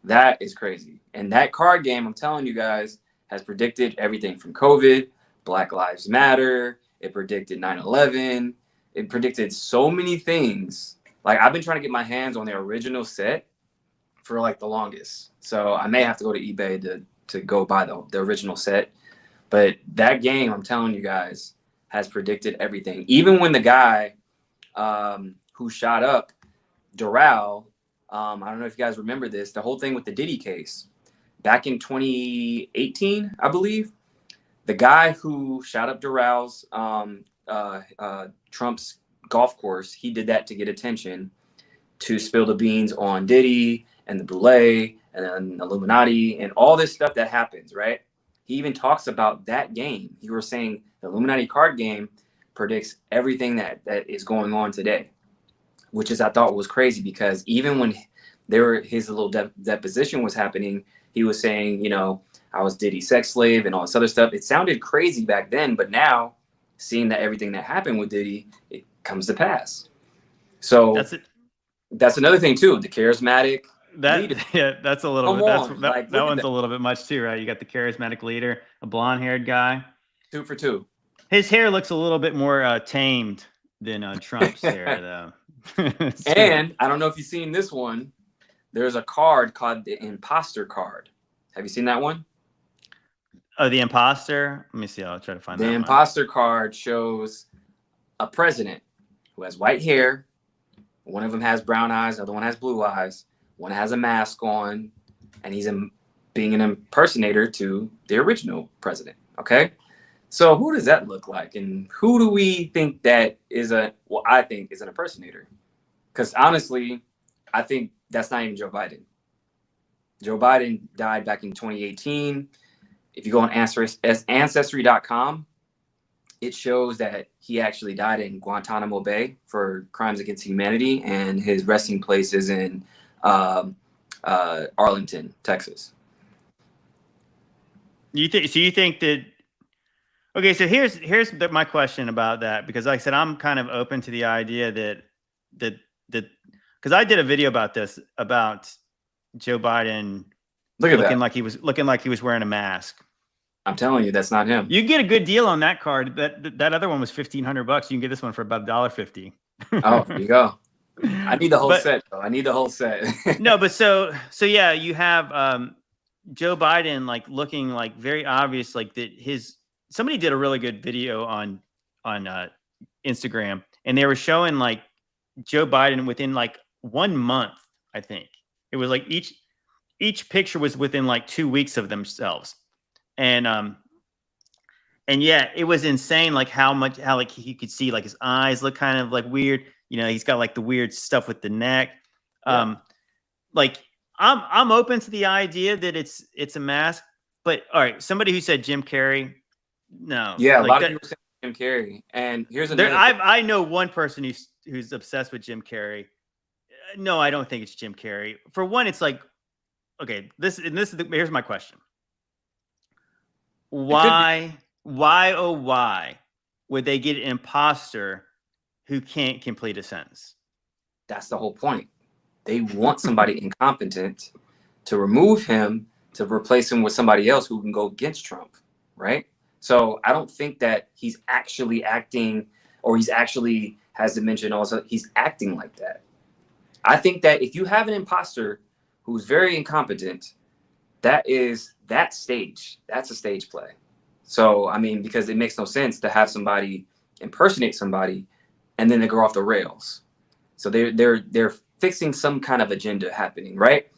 That is crazy. And that card game, I'm telling you guys, has predicted everything from COVID, Black Lives Matter. It predicted 9/11. It predicted so many things. Like, I've been trying to get my hands on the original set for like the longest. So I may have to go to eBay to go buy the original set. But that game, I'm telling you guys, has predicted everything. Even when the guy who shot up Doral, I don't know if you guys remember this, the whole thing with the Diddy case. Back in 2018, I believe, the guy who shot up Doral's Trump's golf course. He did that to get attention, to spill the beans on Diddy and the Boule and then Illuminati and all this stuff that happens, right? He even talks about that game. You were saying the Illuminati card game predicts everything that is going on today, which is I thought was crazy, because even when his little deposition was happening, he was saying, you know, I was Diddy's sex slave and all this other stuff. It sounded crazy back then, but now seeing that everything that happened with Diddy, it comes to pass. So that's another thing too. The charismatic leader. Yeah, that's a little bit. That one's a little bit much too, right? You got the charismatic leader, a blonde-haired guy. 2 for 2. His hair looks a little bit more tamed than Trump's hair, though. And I don't know if you've seen this one. There's a card called the imposter card. Have you seen that one? Oh, the imposter. Let me see. I'll try to find that. The imposter card shows a president who has white hair. One of them has brown eyes. The other one has blue eyes. One has a mask on, and he's being an impersonator to the original president. Okay, so who does that look like, and who do we think that is I think is an impersonator? Because honestly, I think that's not even Joe Biden. Joe Biden died back in 2018. If you go on Ancestry.com, it shows that he actually died in Guantanamo Bay for crimes against humanity, and his resting place is in Arlington, Texas. You think that? Okay, so here's my question about that, because like I said, I'm kind of open to the idea that because I did a video about this, about Joe Biden looking like he was wearing a mask. I'm telling you, that's not him. You can get a good deal on that card. That other one was $1,500. You can get this one for about $1.50. Oh, there you go. I need the whole set, though. I need the whole set. No, but so yeah, you have Joe Biden like looking like very obvious, like that somebody did a really good video on Instagram, and they were showing like Joe Biden within like 1 month. I think it was like each picture was within like 2 weeks of themselves. And yeah, it was insane, like how like you could see like his eyes look kind of like weird. You know, he's got like the weird stuff with the neck. Yeah. Like I'm open to the idea that it's a mask, but all right, somebody who said Jim Carrey, no. Yeah, a lot of people say Jim Carrey. And here's another I know one person who's obsessed with Jim Carrey. No, I don't think it's Jim Carrey. For one, it's like, okay, here's my question. Why would they get an imposter who can't complete a sentence? That's the whole point. They want somebody incompetent to remove him, to replace him with somebody else who can go against Trump, right? So I don't think that he's actually acting, or he's actually has dementia. Also, he's acting like that. I think that if you have an imposter who's very incompetent, that's a stage play. So, I mean, because it makes no sense to have somebody impersonate somebody and then they go off the rails. So they're fixing some kind of agenda happening, right?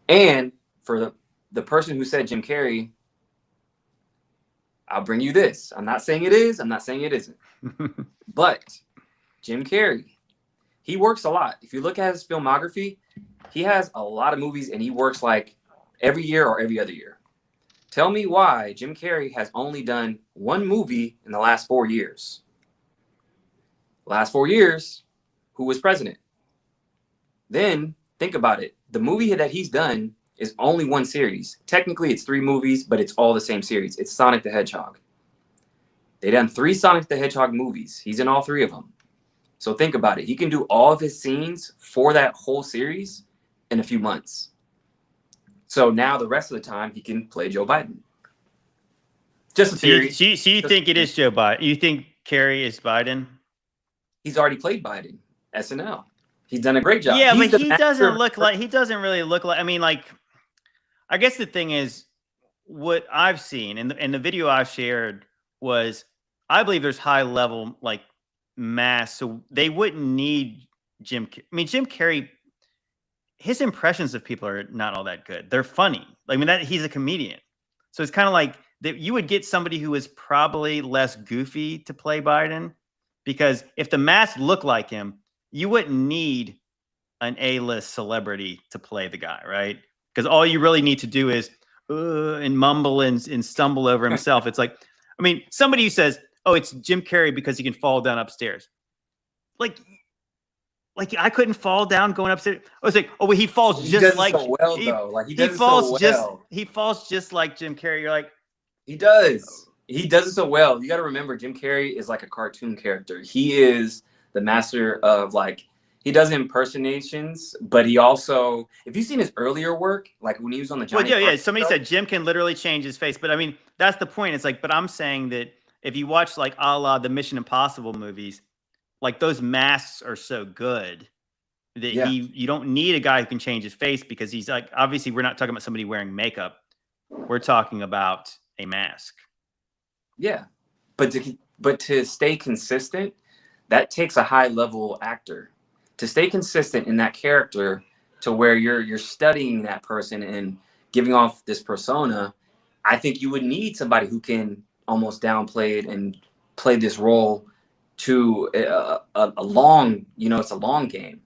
And for the person who said Jim Carrey, I'll bring you this. I'm not saying it is. I'm not saying it isn't. But Jim Carrey, he works a lot. If you look at his filmography, he has a lot of movies, and he works like every year or every other year. Tell me why Jim Carrey has only done one movie in the last 4 years. Last 4 years, who was president? Then think about it. The movie that he's done is only one series. Technically, it's 3 movies, but it's all the same series. It's Sonic the Hedgehog. They done 3 Sonic the Hedgehog movies. He's in all 3 of them. So think about it. He can do all of his scenes for that whole series in a few months. So now the rest of the time he can play Joe Biden. Just a theory. So you think it is Joe Biden? You think Carrey is Biden? He's already played Biden. SNL. He's done a great job. Yeah, but he doesn't really look like. I mean, like, I guess the thing is, what I've seen and the video I shared was, I believe there's high level like mass, so they wouldn't need Jim. I mean, Jim Carrey, his impressions of people are not all that good. They're funny. I mean, he's a comedian, so it's kind of like that. You would get somebody who is probably less goofy to play Biden, because if the mask looked like him, you wouldn't need an A-list celebrity to play the guy, right? Because all you really need to do is and mumble and stumble over himself. It's like, I mean, somebody who says, "Oh, it's Jim Carrey because he can fall down upstairs." Like I couldn't fall down going upstairs. I was like, oh, well, he falls He just does it like so well, he, though. Like he he does it so falls well. he falls just like Jim Carrey. You're like, He does. He does it so well. You got to remember, Jim Carrey is like a cartoon character. He is the master of like, he does impersonations, but he also, if you've seen his earlier work, like when he was on the well, Johnny yeah. Carson Somebody show, said Jim can literally change his face, but I mean, that's the point. It's like, but I'm saying that if you watch like a la the Mission Impossible movies, like those masks are so good that yeah, you don't need a guy who can change his face because he's like, obviously we're not talking about somebody wearing makeup. We're talking about a mask. yeah. But to stay consistent, that takes a high level actor. To stay consistent in that character, to where you're studying that person and giving off this persona, I think you would need somebody who can almost downplay it and play this role to a long, it's a long game.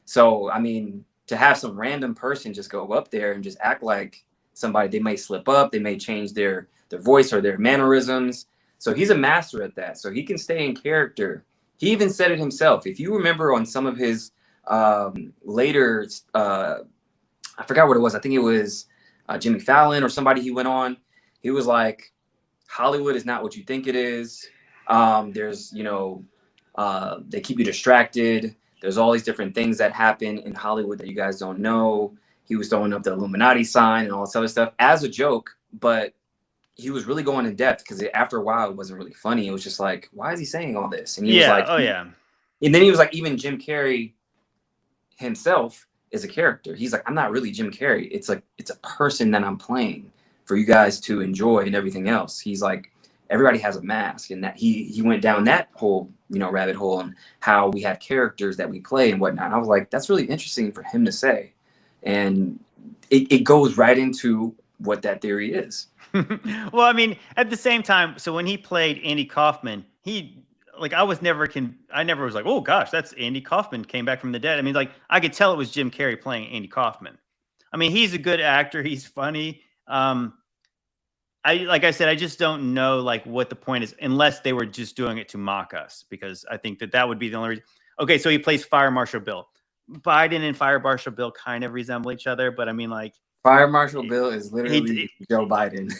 So, I mean, to have some random person just go up there and just act like somebody, they may slip up, they may change their voice or their mannerisms. So he's a master at that. So he can stay in character. He even said it himself. If you remember on some of his later, I forgot what it was. I think it was Jimmy Fallon or somebody he went on. He was like, Hollywood is not what you think it is. There's, they keep you distracted. There's all these different things that happen in Hollywood that you guys don't know. He was throwing up the Illuminati sign and all this other stuff as a joke, but he was really going in depth because after a while it wasn't really funny. It was just like, why is he saying all this? And he was like, oh yeah. And then he was like, even Jim Carrey himself is a character. He's like, I'm not really Jim Carrey. It's like, it's a person that I'm playing for you guys to enjoy and everything else. He's like, everybody has a mask, and that he went down that whole, rabbit hole and how we have characters that we play and whatnot. I was like, that's really interesting for him to say. And it goes right into what that theory is. Well, I mean, at the same time, so when he played Andy Kaufman, he like I never was like, oh gosh, that's Andy Kaufman came back from the dead. I mean, like I could tell it was Jim Carrey playing Andy Kaufman. I mean, he's a good actor. He's funny. Like I said, I just don't know like what the point is unless they were just doing it to mock us, because I think that would be the only reason. Okay, so he plays Fire Marshal Bill. Biden and Fire Marshal Bill kind of resemble each other, but I mean, like Fire Marshal Bill is literally Joe Biden.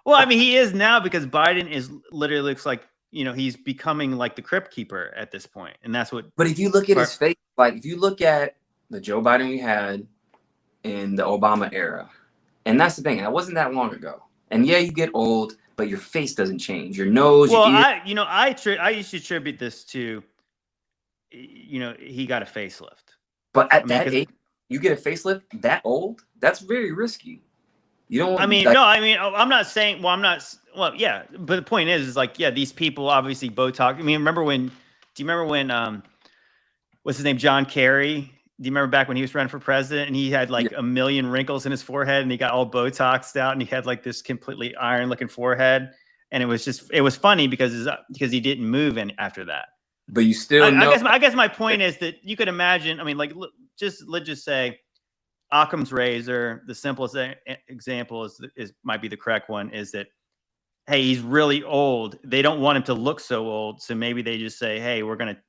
Well, I mean, he is now because Biden is literally looks like, he's becoming like the Crypt Keeper at this point. And that's what. But if you look at his face, like if you look at the Joe Biden we had in the Obama era, and that's the thing, that wasn't that long ago. And yeah, you get old, but your face doesn't change. Your nose. Well, your I used to attribute this to, he got a facelift. But at that age, you get a facelift that old? That's very risky. You don't. I mean, no. I mean, I'm not saying. Well, I'm not. Well, yeah. But the point is like, yeah, these people obviously Botox. I mean, do you remember when? What's his name? John Kerry. Do you remember back when he was running for president and he had like a million wrinkles in his forehead and he got all Botoxed out and he had like this completely iron looking forethead, and it was funny because he didn't move after that. But you still. I guess my point is that you could imagine. I mean, like let's just say. Occam's razor, the simplest example might be the correct one, is that, hey, he's really old. They don't want him to look so old. So maybe they just say, hey, we're going to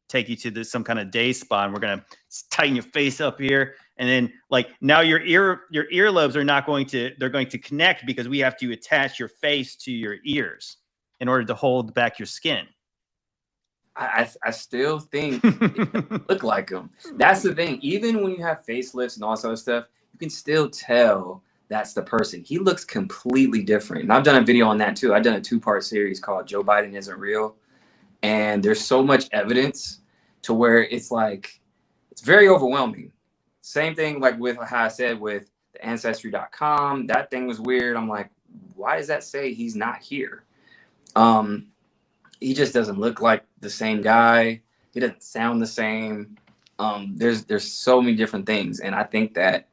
take you to some kind of day spa and we're going to tighten your face up here. And then like now your earlobes they're going to connect because we have to attach your face to your ears in order to hold back your skin. I still think look like him. That's the thing. Even when you have facelifts and all that other stuff, you can still tell that's the person. He looks completely different. And I've done a video on that too. I've done a 2-part series called Joe Biden Isn't Real. And there's so much evidence to where it's like, it's very overwhelming. Same thing like with how I said with the ancestry.com. That thing was weird. I'm like, why does that say he's not here? He just doesn't look like the same guy. He doesn't sound the same. There's so many different things, and I think that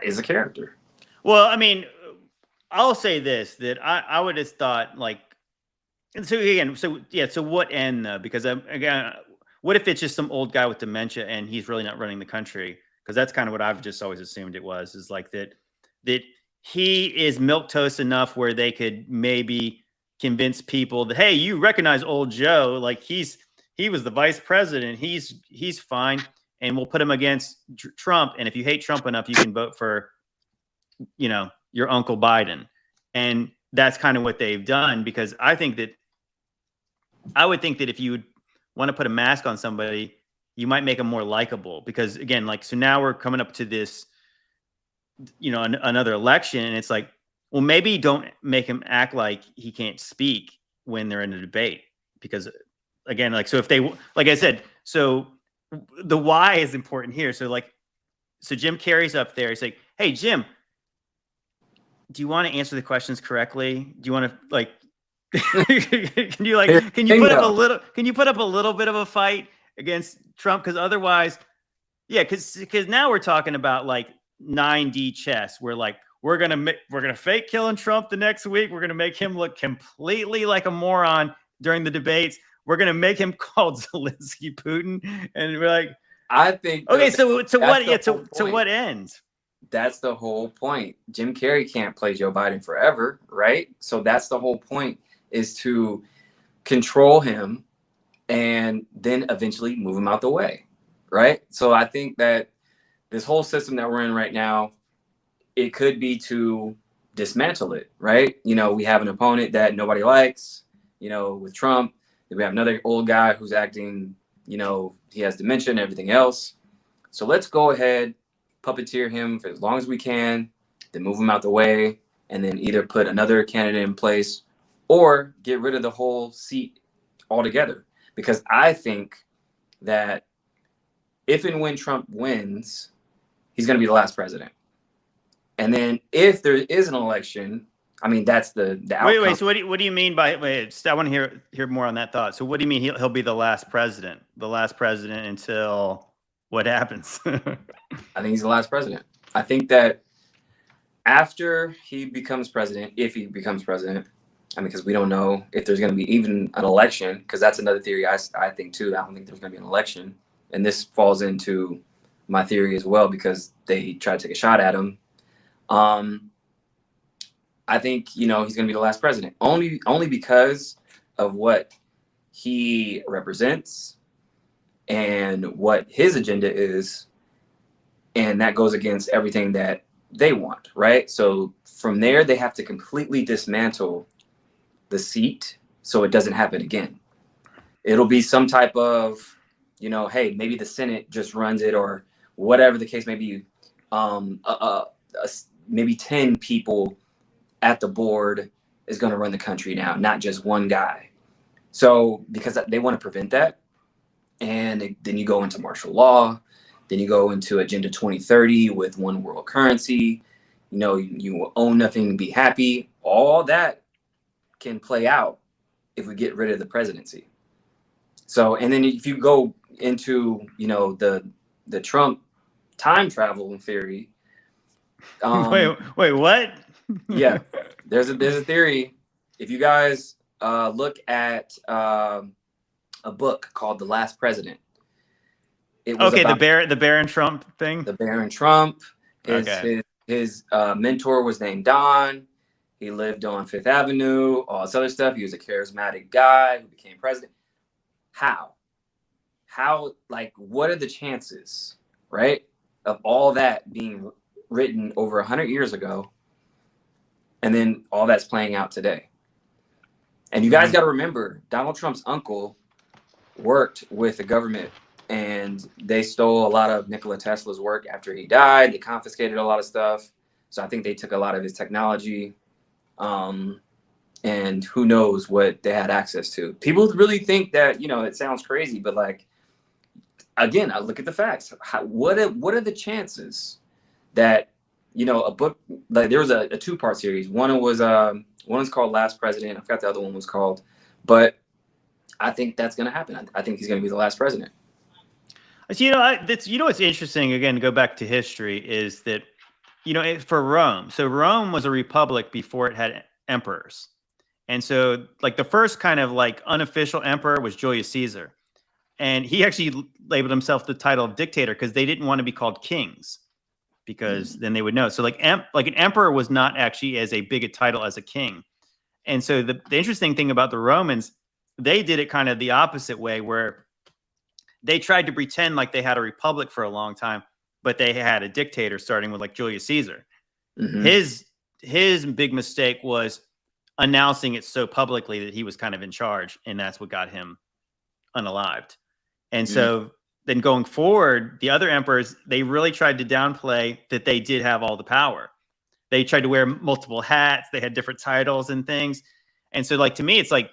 is a character. Well, I mean, I'll say this, that I would have thought like And so again, so yeah, so what end though? Because again, what if it's just some old guy with dementia and he's really not running the country? Because that's kind of what I've just always assumed it was. Is like that he is milk toast enough where they could maybe convince people that, hey, you recognize old Joe? Like he was the vice president. He's fine, and we'll put him against Trump. And if you hate Trump enough, you can vote for your Uncle Biden. And that's kind of what they've done, because I would think that if you would want to put a mask on somebody, you might make them more likable, because again, like, so now we're coming up to this, another election, and it's like, well, maybe don't make him act like he can't speak when they're in a debate, because again, like, so if they, like I said, so the why is important here. So Jim Carrey's up there. He's like, hey, Jim, do you want to answer the questions correctly? Do you want to like, can you put up a little bit of a fight against Trump? Because otherwise, yeah, because now we're talking about like 9D chess. We're gonna fake killing Trump the next week. We're gonna make him look completely like a moron during the debates. We're gonna make him call Zelensky Putin, and we're like, I think. Okay, so what? Yeah, to what end? That's the whole point. Jim Carrey can't play Joe Biden forever, right? So that's the whole point, is to control him and then eventually move him out the way, right? So I think that this whole system that we're in right now, it could be to dismantle it, right? We have an opponent that nobody likes, with Trump. We have another old guy who's acting, he has dementia and everything else. So let's go ahead, puppeteer him for as long as we can, then move him out the way, and then either put another candidate in place or get rid of the whole seat altogether. Because I think that if and when Trump wins, he's going to be the last president. And then if there is an election, I mean, that's the outcome. Wait. So what do you mean by? Wait, I want to hear more on that thought. So what do you mean he'll be the last president? The last president until what happens? I think he's the last president. I think that after he becomes president, if he becomes president, I mean, because we don't know if there's going to be even an election, because that's another theory I think too. I don't think there's going to be an election. And this falls into my theory as well, because they tried to take a shot at him. I think, he's going to be the last president only because of what he represents and what his agenda is. And that goes against everything that they want, right? So from there, they have to completely dismantle the seat so it doesn't happen again. It'll be some type of, hey, maybe the Senate just runs it, or whatever the case may be. Maybe 10 people at the board is going to run the country now, not just one guy. So because they want to prevent that. And then you go into martial law, then you go into Agenda 2030 with one world currency. You own nothing and be happy. All that can play out if we get rid of the presidency. So, and then if you go into, the Trump time travel theory. Wait, what? Yeah, there's a theory. If you guys look at a book called The Last President. It was the Baron Trump thing. The Baron Trump. Okay. His mentor was named Don. He lived on Fifth Avenue, all this other stuff. He was a charismatic guy who became president. How, like, what are the chances, right, of all that being written over 100 years ago, and then all that's playing out today? And you guys got to remember, Donald Trump's uncle worked with the government, and they stole a lot of Nikola Tesla's work after he died. They confiscated a lot of stuff. So I think they took a lot of his technology. And who knows what they had access to. People really think that, it sounds crazy, but like, again, I look at the facts. What are the chances that, a book, like there was a 2-part series. One was called Last President. I forgot the other one was called, but I think that's going to happen. I think he's going to be the last president. What's interesting, again, to go back to history, is that, for Rome. So Rome was a republic before it had emperors. And so like the first kind of like unofficial emperor was Julius Caesar. And he actually labeled himself the title of dictator because they didn't want to be called kings, because then they would know. So like like an emperor was not actually as a big a title as a king. And so the interesting thing about the Romans, they did it kind of the opposite way, where they tried to pretend like they had a republic for a long time, but they had a dictator, starting with like Julius Caesar. His big mistake was announcing it so publicly that he was kind of in charge, and that's what got him unalived. And so then going forward, the other emperors, they really tried to downplay that they did have all the power. They tried to wear multiple hats. They had different titles and things. And so like, to me, it's like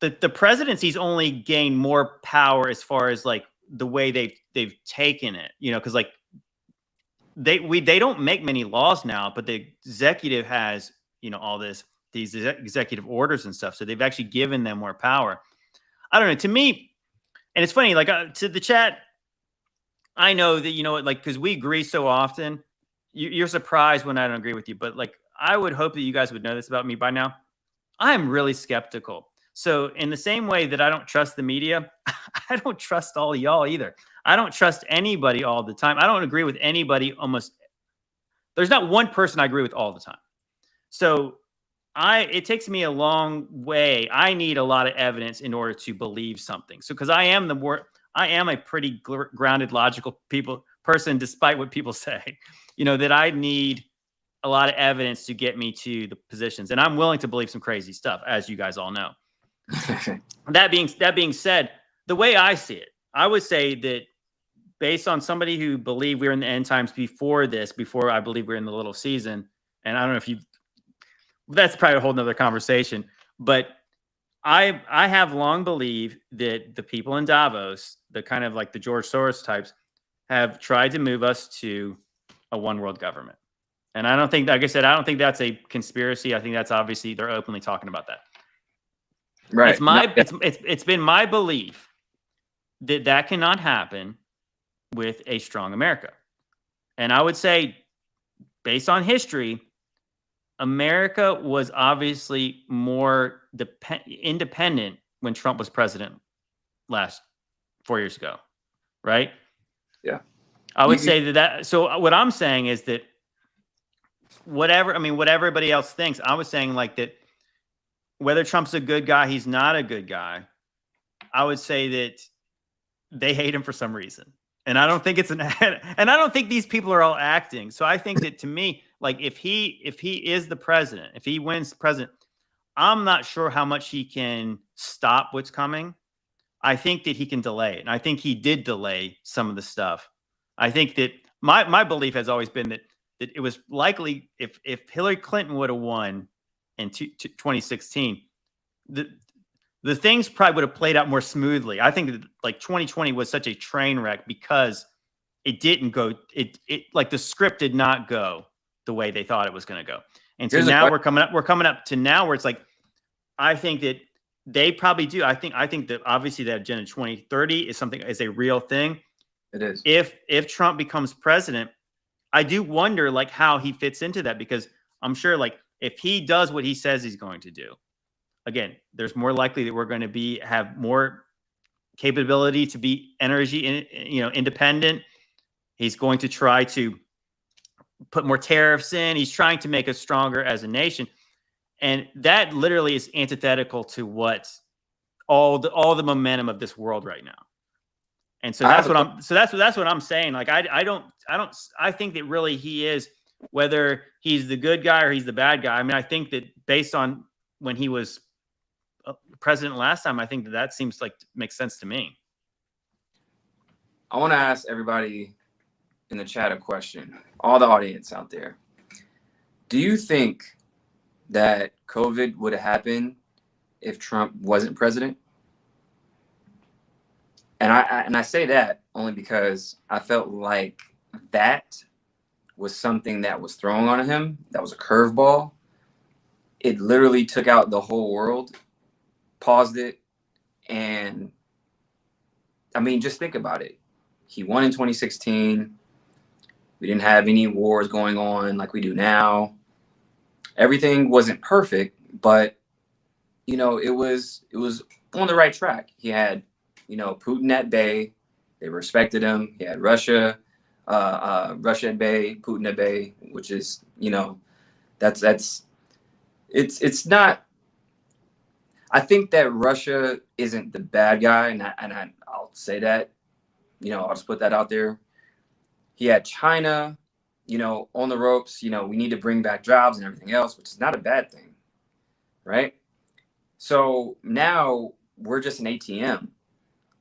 the presidency's only gained more power as far as like the way they've taken it, you know, because like they don't make many laws now, but the executive has, you know, all these executive orders and stuff. So they've actually given them more power. I don't know. To me, and it's funny, like to the chat, I know that, you know, like, because we agree so often, you're surprised when I don't agree with you. But like, I would hope that you guys would know this about me by now. I'm really skeptical. So in the same way that I don't trust the media, I don't trust all y'all either. I don't trust anybody all the time. I don't agree with anybody almost. There's not one person I agree with all the time. So it takes me a long way. I need a lot of evidence in order to believe something. So, because I am a pretty grounded, logical person, despite what people say, you know, that I need a lot of evidence to get me to the positions. And I'm willing to believe some crazy stuff, as you guys all know. That being said, the way I see it, I would say that based on somebody who believed we were in the end times before I believe we're in the little season. And I don't know if that's probably a whole nother conversation, but I have long believed that the people in Davos, the kind of like the George Soros types, have tried to move us to a one world government. And I don't think, like I said, I don't think that's a conspiracy. I think that's obviously they're openly talking about that. Right. It's been my belief that cannot happen with a strong America. And I would say, based on history, America was obviously more independent when Trump was president 4 years ago, right? Yeah. I would say that. So what I'm saying is that what everybody else thinks, I was saying like that, whether Trump's a good guy, he's not a good guy. I would say that they hate him for some reason. And I don't think and I don't think these people are all acting. So I think that, to me, like if he is the president, if he wins the president, I'm not sure how much he can stop what's coming. I think that he can delay it. And I think he did delay some of the stuff. I think that my belief has always been that it was likely, if Hillary Clinton would have won in 2016, the things probably would have played out more smoothly. I think that like 2020 was such a train wreck because it didn't go. It like the script did not go the way they thought it was going to go. And so now we're coming up to now where it's like, I think that they probably do. I think that obviously that Agenda 2030 is a real thing. It is. If Trump becomes president, I do wonder like how he fits into that, because I'm sure like if he does what he says he's going to do, again, there's more likely that we're going to have more capability to be independent. He's going to try to put more tariffs in. He's trying to make us stronger as a nation. And that literally is antithetical to what all the momentum of this world right now. And so that's what I'm saying. Like, I think that really he is, whether he's the good guy or he's the bad guy. I mean, I think that based on when he was president last time, I think that seems like makes sense to me. I want to ask everybody in the chat a question, all the audience out there. Do you think that COVID would have happened if Trump wasn't president? And I say that only because I felt like that was something that was thrown on him. That was a curveball. It literally took out the whole world, paused it. And I mean, just think about it. He won in 2016. We didn't have any wars going on like we do now. Everything wasn't perfect, but it was on the right track. He had, Putin at bay. They respected him. He had Russia at bay, Putin at bay, which is, that's it's not. I think that Russia isn't the bad guy, I'll say that. I'll just put that out there. He had China, on the ropes. We need to bring back jobs and everything else, which is not a bad thing, right? So now we're just an ATM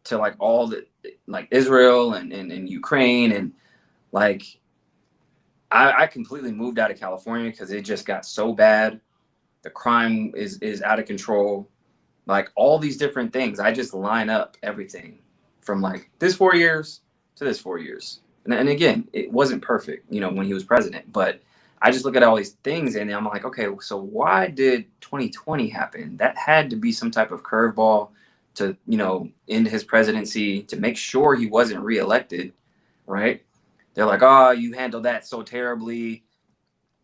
to like all the like Israel and Ukraine and like I completely moved out of California because it just got so bad. The crime is out of control. Like all these different things, I just line up everything from like this 4 years to this 4 years. And again, it wasn't perfect, when he was president, but I just look at all these things and I'm like, okay, so why did 2020 happen? That had to be some type of curveball to, end his presidency, to make sure he wasn't reelected, right? They're like, oh, you handled that so terribly.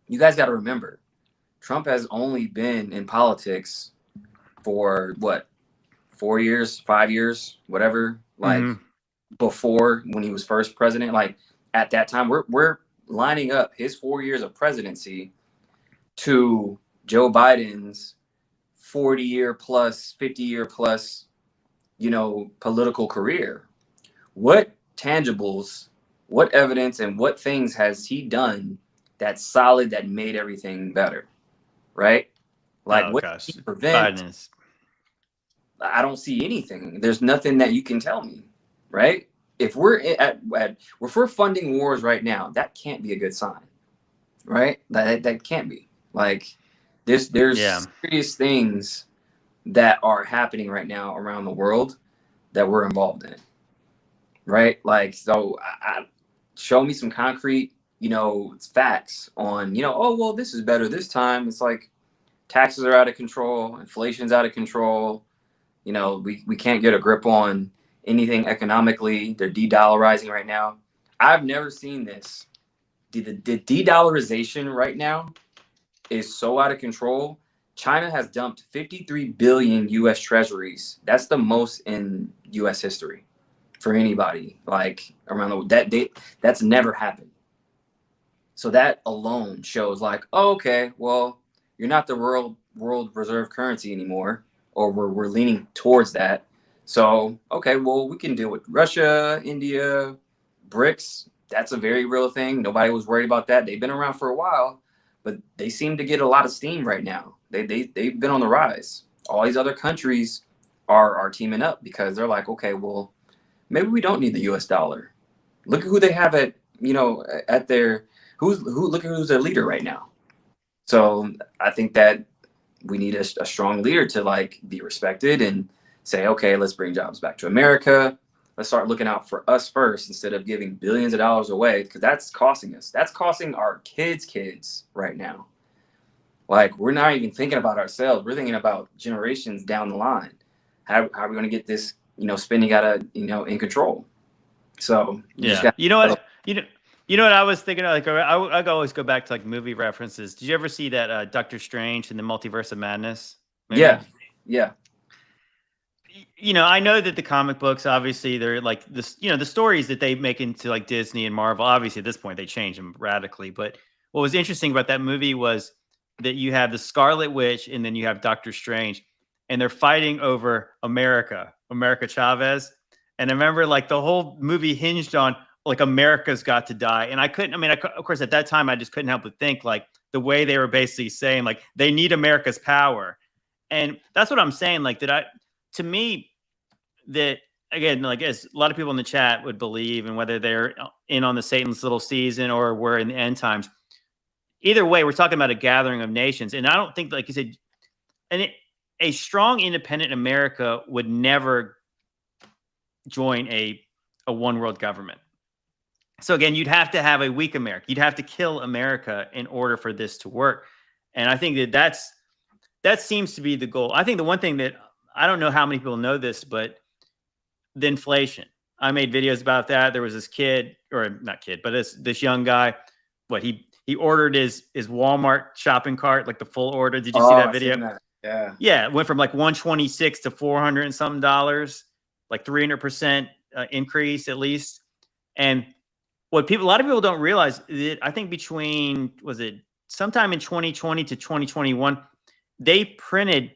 You guys got to remember, Trump has only been in politics for what, 4 years, 5 years, whatever. Like before, when he was first president, like at that time, we're lining up his 4 years of presidency to Joe Biden's 40-year plus, 50-year plus, political career. What tangibles, what evidence, and what things has he done that's solid that made everything better, right? Like what did he prevent? Biden's. I don't see anything. There's nothing that you can tell me, right? If we're if we're funding wars right now, that can't be a good sign, right? That can't be. Like there's serious things that are happening right now around the world that we're involved in, right? Like so, show me some concrete, facts on, oh well, this is better this time. It's like taxes are out of control, inflation's out of control. We can't get a grip on anything economically. They're de-dollarizing right now. I've never seen this. The de-dollarization right now is so out of control. China has dumped 53 billion U.S. treasuries. That's the most in U.S. history for anybody. Like around that's never happened. So that alone shows like, oh, okay, well, you're not the world reserve currency anymore, or we're leaning towards that. So, okay, well, we can deal with Russia, India, BRICS. That's a very real thing. Nobody was worried about that. They've been around for a while, but they seem to get a lot of steam right now. They've been on the rise. All these other countries are teaming up because they're like, okay, well, maybe we don't need the U.S. dollar. Look at who they have at their look at who's their leader right now. So I think that we need a strong leader to like be respected and say, okay, let's bring jobs back to America. Let's start looking out for us first instead of giving billions of dollars away, because that's costing us. That's costing our kids right now. Like we're not even thinking about ourselves. We're thinking about generations down the line. How are we going to get this, spending out of, in control? So You know what? You know what I was thinking of, like I always go back to like movie references. Did you ever see that Doctor Strange and the Multiverse of Madness movie? Yeah. I know that the comic books, obviously, they're like this, the stories that they make into like Disney and Marvel, obviously at this point they change them radically. But what was interesting about that movie was that you have the Scarlet Witch and then you have Doctor Strange, and they're fighting over America Chavez. And I remember like the whole movie hinged on like America's got to die. And I couldn't, of course, at that time, I just couldn't help but think like the way they were basically saying like they need America's power. And that's what I'm saying. Like to me, that again, like as a lot of people in the chat would believe, and whether they're in on the Satan's little season or we're in the end times, either way, we're talking about a gathering of nations. And I don't think, like you said, a strong, independent America would never join a one world government. So again, you'd have to have a weak America. You'd have to kill America in order for this to work. And I think that seems to be the goal. I think the one thing that I don't know how many people know this, but the inflation. I made videos about that. There was this kid, or not kid, but this young guy. What he ordered his Walmart shopping cart, like the full order. Did you see that video? Yeah. Yeah, it went from like 126 to 400 and some dollars, like 300% increase at least. And what a lot of people don't realize is I think between, was it sometime in 2020 to 2021, they printed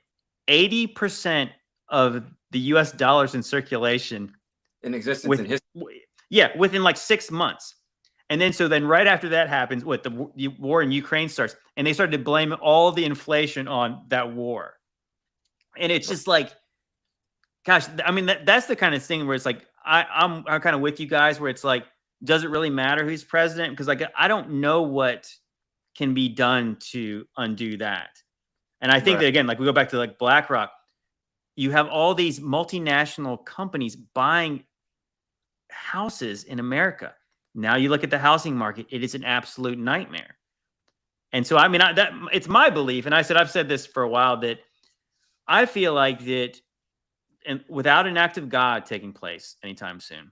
80% of the US dollars in circulation In existence in history. within like 6 months. And then, so then right after that happens, the war in Ukraine starts, and they started to blame all the inflation on that war. And it's just like, gosh, I mean, that's the kind of thing where it's like, I'm kind of with you guys where it's like, does it really matter who's president? Because like, I don't know what can be done to undo that. And I think that, again, like we go back to like BlackRock, you have all these multinational companies buying houses in America. Now you look at the housing market, it is an absolute nightmare. And so, I mean, it's my belief, and I've said this for a while, that I feel like that, and without an act of God taking place anytime soon,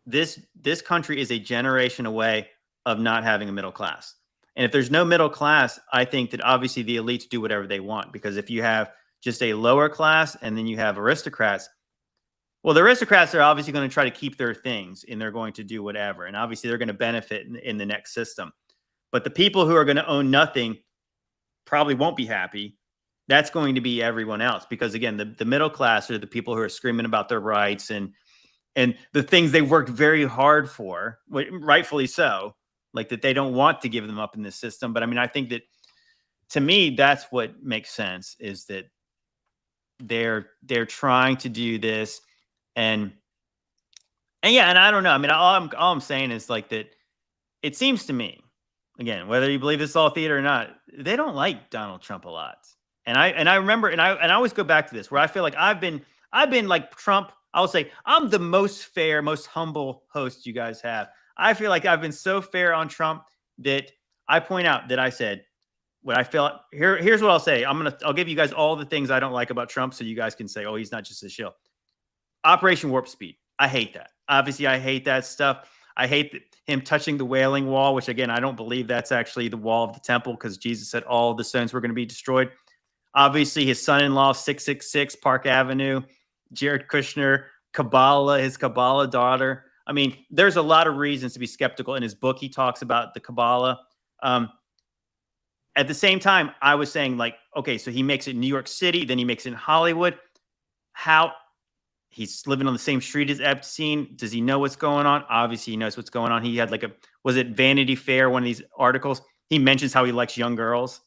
this country is a generation away of not having a middle class. And if there's no middle class, I think that obviously the elites do whatever they want, because if you have just a lower class and then you have aristocrats, well, the aristocrats are obviously going to try to keep their things and they're going to do whatever. And obviously they're going to benefit in the next system. But the people who are going to own nothing probably won't be happy. That's going to be everyone else, because again, the middle class are the people who are screaming about their rights and the things they worked very hard for, rightfully so, like that they don't want to give them up in this system. But I mean, I think that, to me, that's what makes sense, is that they're trying to do this. And yeah, and I don't know. I mean, all I'm saying is like that it seems to me, again, whether you believe this is all theater or not, they don't like Donald Trump a lot. And I remember, and I always go back to this, where I feel like I've been like Trump. I will say I'm the most fair, most humble host you guys have. I feel like I've been so fair on Trump that I point out that I said what I felt. Here's what I'll say. I'll give you guys all the things I don't like about Trump, so you guys can say, oh, he's not just a shill. Operation Warp Speed. I hate that. Obviously, I hate that stuff. I hate him touching the Wailing Wall, which, again, I don't believe that's actually the wall of the temple, because Jesus said all the stones were going to be destroyed. Obviously, his son-in-law, 666 Park Avenue, Jared Kushner, Kabbalah, his Kabbalah daughter. I mean, there's a lot of reasons to be skeptical. In his book, he talks about the Kabbalah. At the same time, I was saying, like, okay, so he makes it in New York City, then he makes it in Hollywood. How? He's living on the same street as Epstein. Does he know what's going on? Obviously, he knows what's going on. He had like was it Vanity Fair, one of these articles? He mentions how he likes young girls.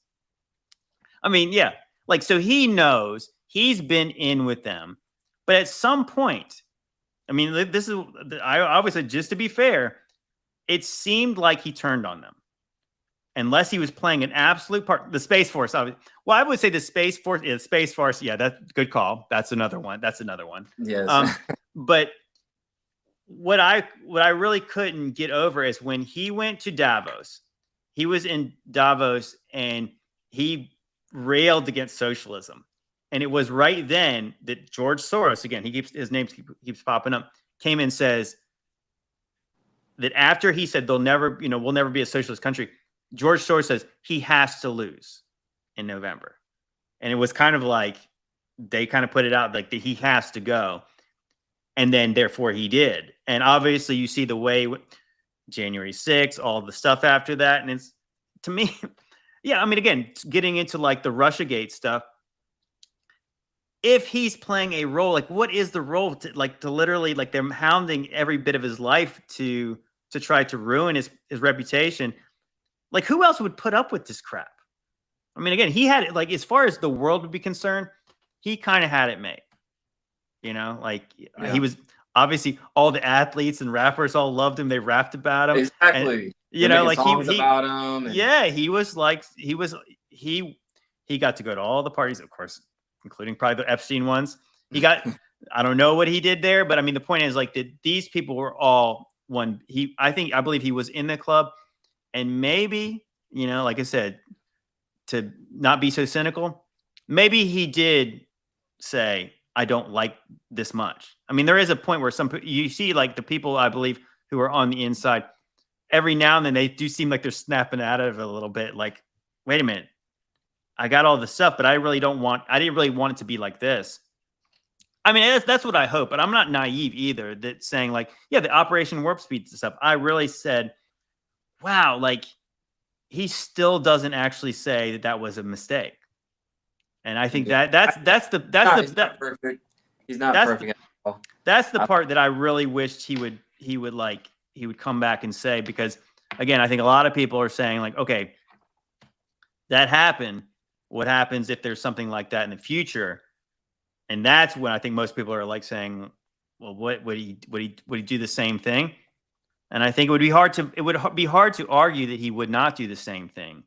I mean, yeah. Like, so he knows, he's been in with them. But at some point, I mean, this is, I always said, just to be fair, it seemed like he turned on them. Unless he was playing an absolute part. The Space Force. Well, I would say the Space Force. Yeah, Space Force. Yeah, that's good call. That's another one. Yes. But what I really couldn't get over is when he went to Davos. He was in Davos and he railed against socialism. And it was right then that George Soros, again, his name keeps popping up, came and says that after he said we'll never be a socialist country, George Soros says he has to lose in November. And it was kind of like they kind of put it out like that he has to go. And then therefore he did. And obviously you see the way January 6th, all the stuff after that. And it's, to me, yeah, I mean, again, getting into like the Russiagate stuff, if he's playing a role, like what is the role to literally, like they're hounding every bit of his life to try to ruin his reputation. Like, who else would put up with this crap? I mean, again, he had it, like, as far as the world would be concerned, he kind of had it made. You know, like, he was obviously, all the athletes and rappers all loved him. They rapped about him. Exactly. And, you know, like he about him. Yeah, he was like, he got to go to all the parties, of course, including probably the Epstein ones. He got, I don't know what he did there, but I mean, the point is, like, that these people were all one. I believe he was in the club. And maybe, you know, like I said, to not be so cynical, maybe he did say, I don't like this much. I mean, there is a point where you see like the people, I believe, who are on the inside, every now and then they do seem like they're snapping out of it a little bit. Like, wait a minute. I got all the stuff, but I didn't really want it to be like this. I mean, that's what I hope, but I'm not naive either. That saying like, yeah, the Operation Warp Speed stuff. I really said, wow, like he still doesn't actually say that that was a mistake. And I think Yeah. He's not perfect. He's not perfect at all. That's the part that I really wished he would come back and say, because again, I think a lot of people are saying like, okay, that happened. What happens if there's something like that in the future? And that's when I think most people are like saying, well, what would he do the same thing? And I think it would be hard to argue that he would not do the same thing,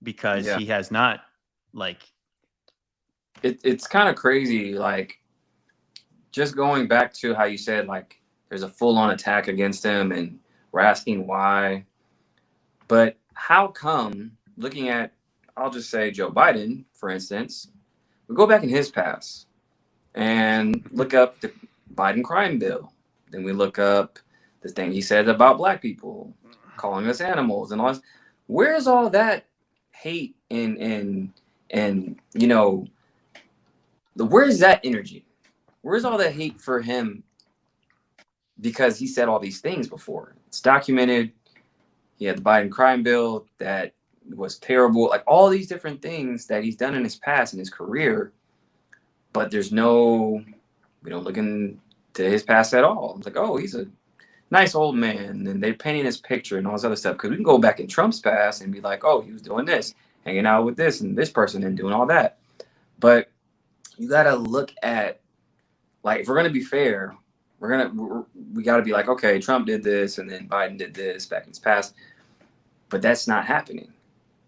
because he has not, like, it's kind of crazy, like just going back to how you said like there's a full-on attack against him and we're asking why. But how come, looking at, I'll just say Joe Biden, for instance, we go back in his past and look up the Biden crime bill. Then we look up the thing he said about black people, calling us animals and all this. Where's all that hate and you know, where's that energy? Where's all that hate for him? Because he said all these things before. It's documented. He had the Biden crime bill that was terrible. Like all these different things that he's done in his past, in his career. But we don't look into his past at all. It's like, oh, he's a nice old man. And they're painting his picture and all this other stuff. Because we can go back in Trump's past and be like, oh, he was doing this, hanging out with this and this person and doing all that. But you got to look at, like, if we're going to be fair, we got to be like, okay, Trump did this and then Biden did this back in his past. But that's not happening.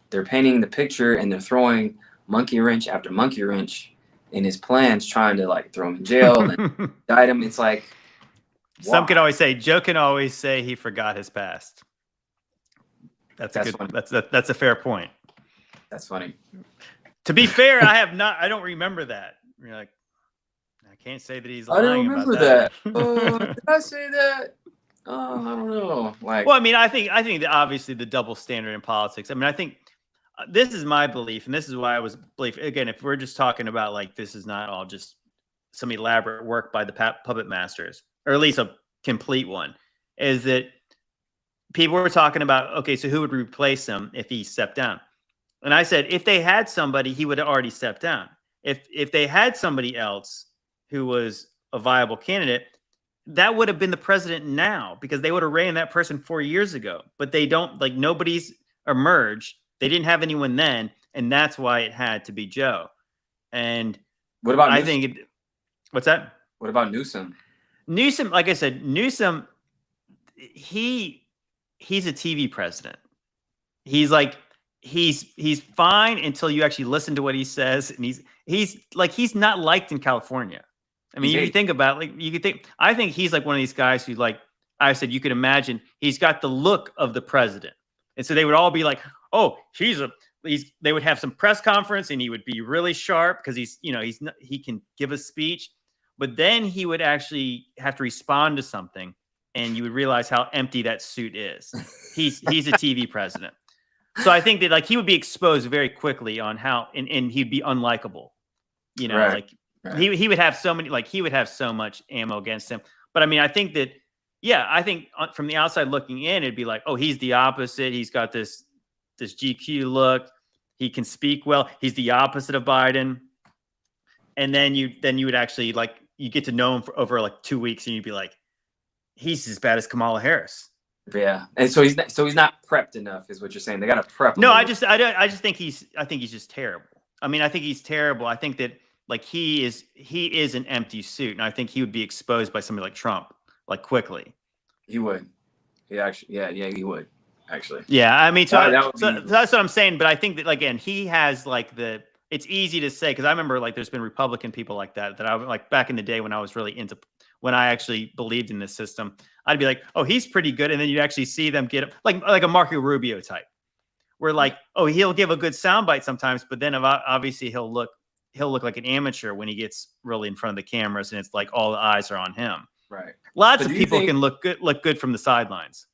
They're painting the picture and they're throwing monkey wrench after monkey wrench in his plans, trying to like throw him in jail and indict him. It's like, Joe can always say he forgot his past. That's a fair point. That's funny. To be fair, I don't remember that. You're like, I can't say that he's lying. I don't remember that. Did I say that? Oh, I don't know. Like, well, I mean, I think that obviously the double standard in politics. I mean, I think this is my belief, and this is why I was belief. Again, if we're just talking about like this is not all just some elaborate work by the puppet masters, or at least a complete one, is that people were talking about, okay, so who would replace him if he stepped down? And I said, if they had somebody, he would have already stepped down. If they had somebody else who was a viable candidate, that would have been the president now, because they would have ran that person 4 years ago. But they don't, like, nobody's emerged. They didn't have anyone then, and that's why it had to be Joe. And what about Newsom? What's that? What about Newsom? Newsom, like I said, Newsom, he's a TV president. He's like, he's fine until you actually listen to what he says, and he's not liked in California. I mean, you think about, like, I think he's like one of these guys who, like I said, you could imagine he's got the look of the president. And so they would all be like, oh, they would have some press conference and he would be really sharp because he can give a speech, but then he would actually have to respond to something and you would realize how empty that suit is. He's a TV president. So I think that, like, he would be exposed very quickly on how, and he'd be unlikable, Right. like, right. He would have so many, like, he would have so much ammo against him. But I mean, I think that, I think from the outside looking in, it'd be like, oh, he's the opposite. He's got this GQ look. He can speak well. He's the opposite of Biden. And then you would actually, like, you get to know him for over like 2 weeks, and you'd be like, he's as bad as Kamala Harris. Yeah, and so he's not prepped enough, is what you're saying. They got to prep him. No, I just think he's just terrible. I mean, I think he's terrible. I think that, like, he is an empty suit, and I think he would be exposed by somebody like Trump, like, quickly. He would. He actually, he would actually. Yeah, I mean, so that's what I'm saying. But I think that, again, he has, like, it's easy to say, because I remember, like, there's been Republican people like that I, like, back in the day when I was really when I actually believed in this system, I'd be like, oh, he's pretty good. And then you'd actually see them get like a Marco Rubio type, where, like, oh, he'll give a good soundbite sometimes, but then obviously he'll look like an amateur when he gets really in front of the cameras and it's like all the eyes are on him. Right. Lots of people can look good from the sidelines.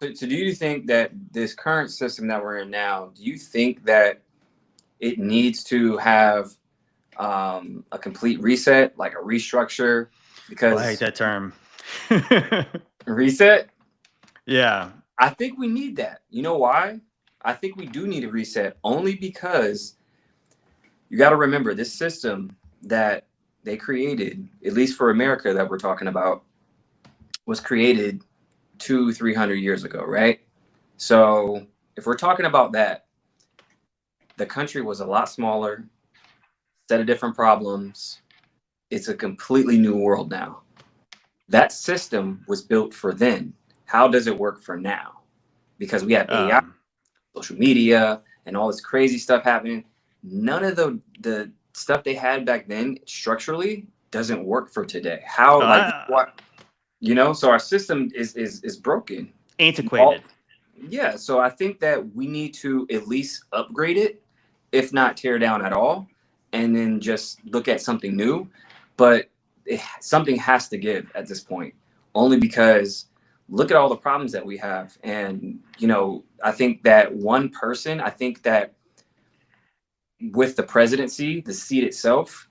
So do you think that this current system that we're in now, do you think that it needs to have a complete reset, like a restructure, because I hate that term. reset. Yeah. I think we need that. You know why? I think we do need a reset only because you got to remember this system that they created, at least for America that we're talking about, was created 200-300 years ago, right? So if we're talking about that, the country was a lot smaller, set of different problems. It's a completely new world now. That system was built for then. How does it work for now? Because we have AI, social media, and all this crazy stuff happening. None of the stuff they had back then structurally doesn't work for today. How, like, what, so our system is broken, antiquated. Yeah, so I think that we need to at least upgrade it, if not tear down at all, and then just look at something new. But something has to give at this point, only because look at all the problems that we have. And, I think that I think that with the presidency, the seat itself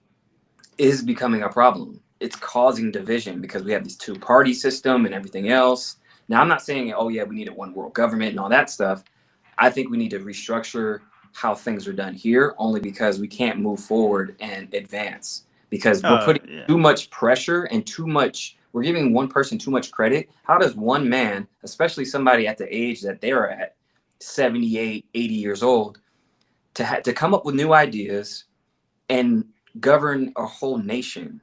is becoming a problem. It's causing division because we have this two-party system and everything else. Now, I'm not saying, oh, yeah, we need a one world government and all that stuff. I think we need to restructure how things are done here, only because we can't move forward and advance because we're putting too much pressure and we're giving one person too much credit. How does one man, especially somebody at the age that they're at, 78, 80 years old, to come up with new ideas and govern a whole nation?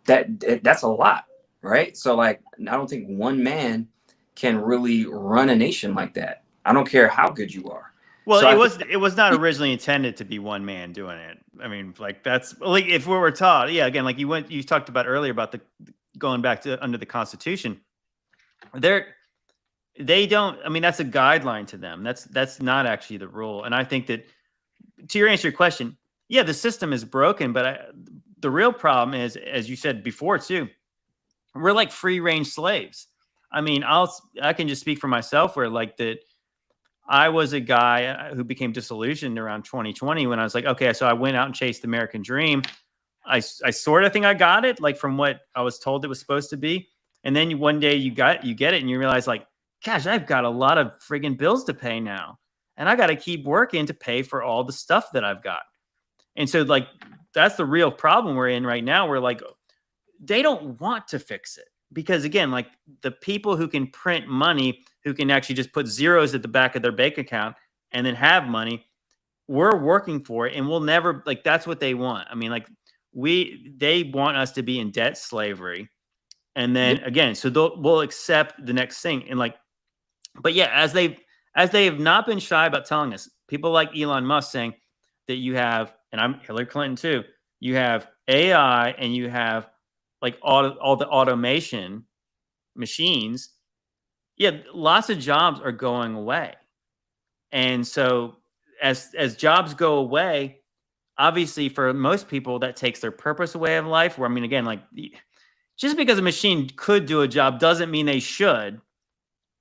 That's a lot, right? So, like, I don't think one man can really run a nation like that. I don't care how good you are. Well, so it was not originally intended to be one man doing it. I mean, like, that's like, if we were taught, again, like you talked about earlier about going back to under the Constitution. They don't. I mean, that's a guideline to them. That's not actually the rule. And I think that, to answer your question, yeah, the system is broken, but the real problem is, as you said before too, we're like free range slaves. I mean, I can just speak for myself, where like that, I was a guy who became disillusioned around 2020 when I was like, okay, so I went out and chased the American dream. I sort of think I got it, like from what I was told it was supposed to be. And then one day you get it and you realize, like, gosh, I've got a lot of friggin' bills to pay now. And I got to keep working to pay for all the stuff that I've got. And so, like, that's the real problem we're in right now. We're like, they don't want to fix it because, again, like, the people who can print money, who can actually just put zeros at the back of their bank account and then have money, we're working for it, and we'll never, like, that's what they want. I mean, like, they want us to be in debt slavery. And then again, so we'll accept the next thing. And like, but yeah, as they have not been shy about telling us, people like Elon Musk saying that you have, and I'm Hillary Clinton too, you have AI and you have like all the automation machines. Yeah, lots of jobs are going away. And so as jobs go away, obviously for most people that takes their purpose away of life. Where, I mean, again, like, just because a machine could do a job doesn't mean they should.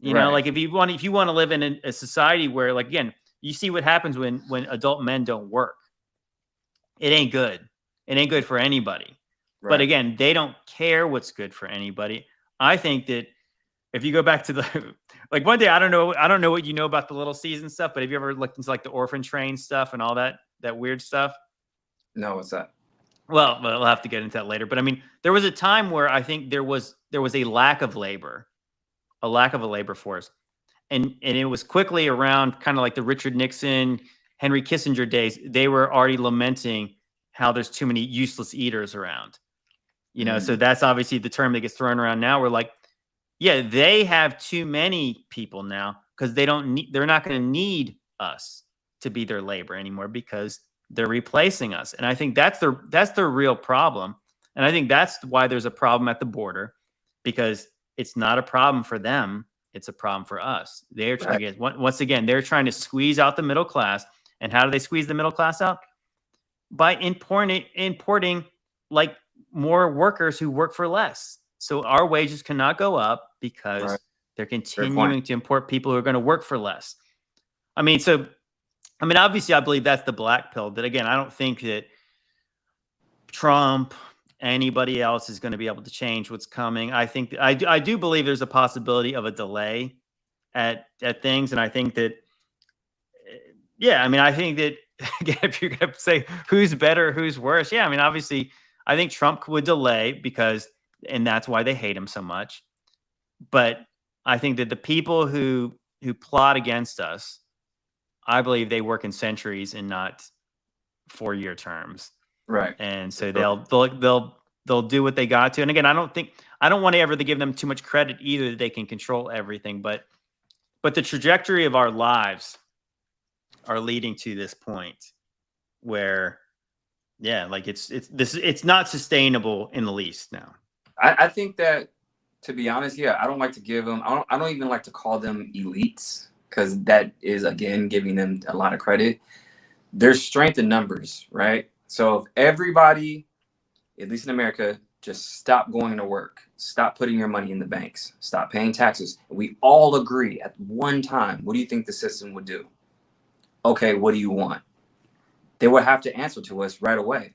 You know, like, if you want to live in a society where, like, again, you see what happens when adult men don't work. It ain't good. It ain't good for anybody. Right. But again, they don't care what's good for anybody. I think that if you go back to the, like, one day, I don't know what you know about the Little Season stuff, but have you ever looked into like the orphan train stuff and all that weird stuff? No, what's that? Well, we'll have to get into that later. But I mean, there was a time where I think there was a lack of labor, a labor force. And it was quickly around kind of like the Richard Nixon, Henry Kissinger days. They were already lamenting how there's too many useless eaters around. So that's obviously the term that gets thrown around now. We're like, yeah, they have too many people now because they're not going to need us to be their labor anymore because they're replacing us. And I think that's the real problem. And I think that's why there's a problem at the border, because it's not a problem for them. It's a problem for us. They're trying to get, once again, they're trying to squeeze out the middle class. And how do they squeeze the middle class out? By importing like more workers who work for less. So our wages cannot go up because they're continuing to import people who are going to work for less. I mean, so I mean, obviously, I believe that's the black pill. That again, I don't think that Trump, anybody else is going to be able to change what's coming. I think I do believe there's a possibility of a delay at things, and I think that yeah, I mean, I think that again, if you're going to say who's better, who's worse, yeah, I mean, obviously, I think Trump would delay because, and that's why they hate him so much. But I think that the people who plot against us, I believe they work in centuries and not 4-year terms. Right. And so Sure. they'll do what they got to. And again, I don't want to ever to give them too much credit either that they can control everything, but the trajectory of our lives are leading to this point where yeah, like it's not sustainable in the least now. I think that, to be honest, yeah, I don't like to give them. I don't even like to call them elites, because that is, again, giving them a lot of credit. There's strength in numbers, right? So if everybody, at least in America, just stop going to work, stop putting your money in the banks, stop paying taxes, and we all agree at one time, what do you think the system would do? Okay, what do you want? They would have to answer to us right away.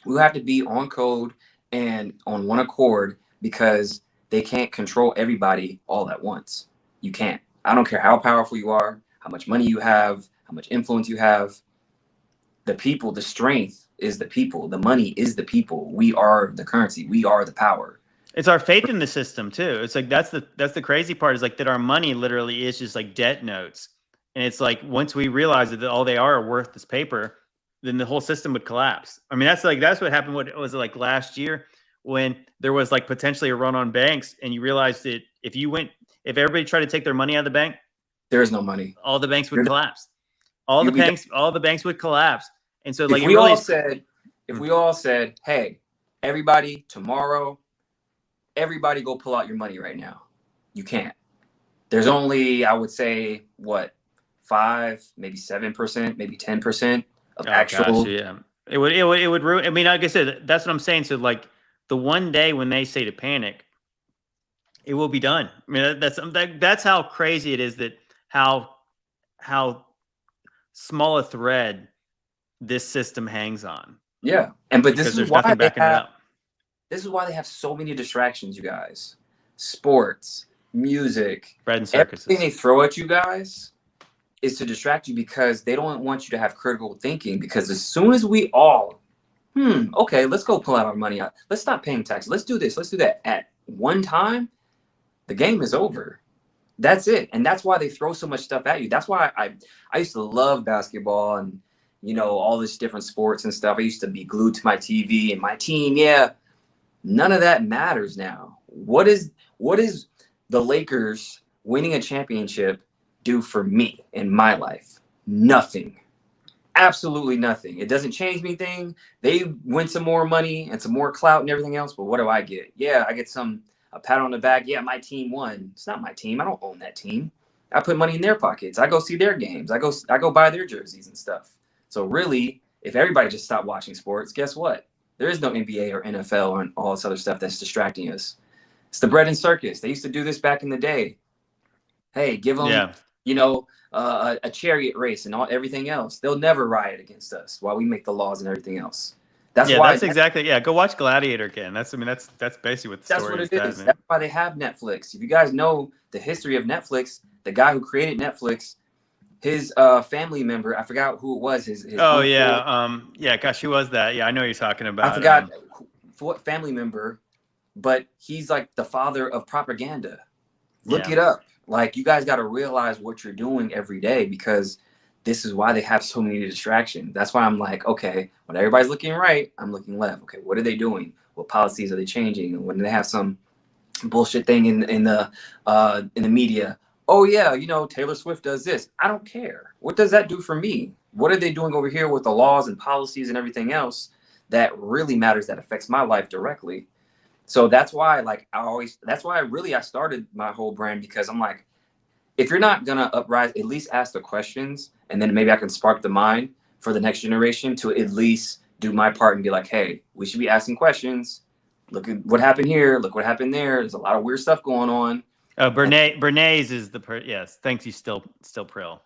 We have to be on code and on one accord, because they can't control everybody all at once. You can't. I don't care how powerful you are, how much money you have, how much influence you have. The people, the strength is the people. The money is the people. We are the currency. We are the power. It's our faith in the system too. It's like that's the crazy part is like that our money literally is just like debt notes. And it's like once we realize that all they are worthless paper, then the whole system would collapse. I mean, that's what happened. What was it like last year when there was like potentially a run on banks, and you realized that if everybody tried to take their money out of the bank, there is no money. All the banks would collapse. All the banks would collapse. And so like if we all said, hey, everybody, tomorrow, everybody go pull out your money right now. You can't. There's only, I would say, what, 5, maybe 7%, maybe 10% of actual. Gosh, yeah. It would ruin. I mean, like I said, that's what I'm saying. So like the one day when they say to panic, it will be done. I mean, that's how crazy it is that how small a thread this system hangs on. Yeah. But this is why this is why they have so many distractions, you guys. Sports, music, bread and circuses. Everything they throw at you guys is to distract you, because they don't want you to have critical thinking. Because as soon as we all, okay, let's go pull out our money out. Let's stop paying taxes. Let's do this. Let's do that at one time. The game is over. That's it. And that's why they throw so much stuff at you. That's why I used to love basketball and, all this different sports and stuff. I used to be glued to my TV and my team. Yeah. None of that matters now. What is the Lakers winning a championship do for me in my life? Nothing. Absolutely nothing. It doesn't change anything. They win some more money and some more clout and everything else. But what do I get? Yeah, I get a pat on the back. Yeah, my team won. It's not my team. I don't own that team. I put money in their pockets. I go see their games. I go buy their jerseys and stuff. So really, if everybody just stopped watching sports, guess what? There is no NBA or NFL or all this other stuff that's distracting us. It's the bread and circus. They used to do this back in the day. Hey, give them, a chariot race and everything else. They'll never riot against us while we make the laws and everything else. That's exactly. Yeah, go watch Gladiator again. That's basically what the story is. That's why they have Netflix. If you guys know the history of Netflix, the guy who created Netflix, his family member, I forgot who it was. His oh yeah, gosh, who was that? Yeah, I know what you're talking about. I forgot what family member, but he's like the father of propaganda. Look it up. Like, you guys got to realize what you're doing every day, because this is why they have so many distractions. That's why I'm like, okay, when everybody's looking right, I'm looking left. Okay, what are they doing? What policies are they changing? And when they have some bullshit thing in the media, oh yeah, Taylor Swift does this. I don't care. What does that do for me? What are they doing over here with the laws and policies and everything else that really matters, that affects my life directly? So that's why, I started my whole brand, because I'm like, if you're not going to uprise, at least ask the questions, and then maybe I can spark the mind for the next generation to at least do my part and be like, hey, we should be asking questions. Look at what happened here. Look what happened there. There's a lot of weird stuff going on. Bernays is yes. Thanks, you still Prill.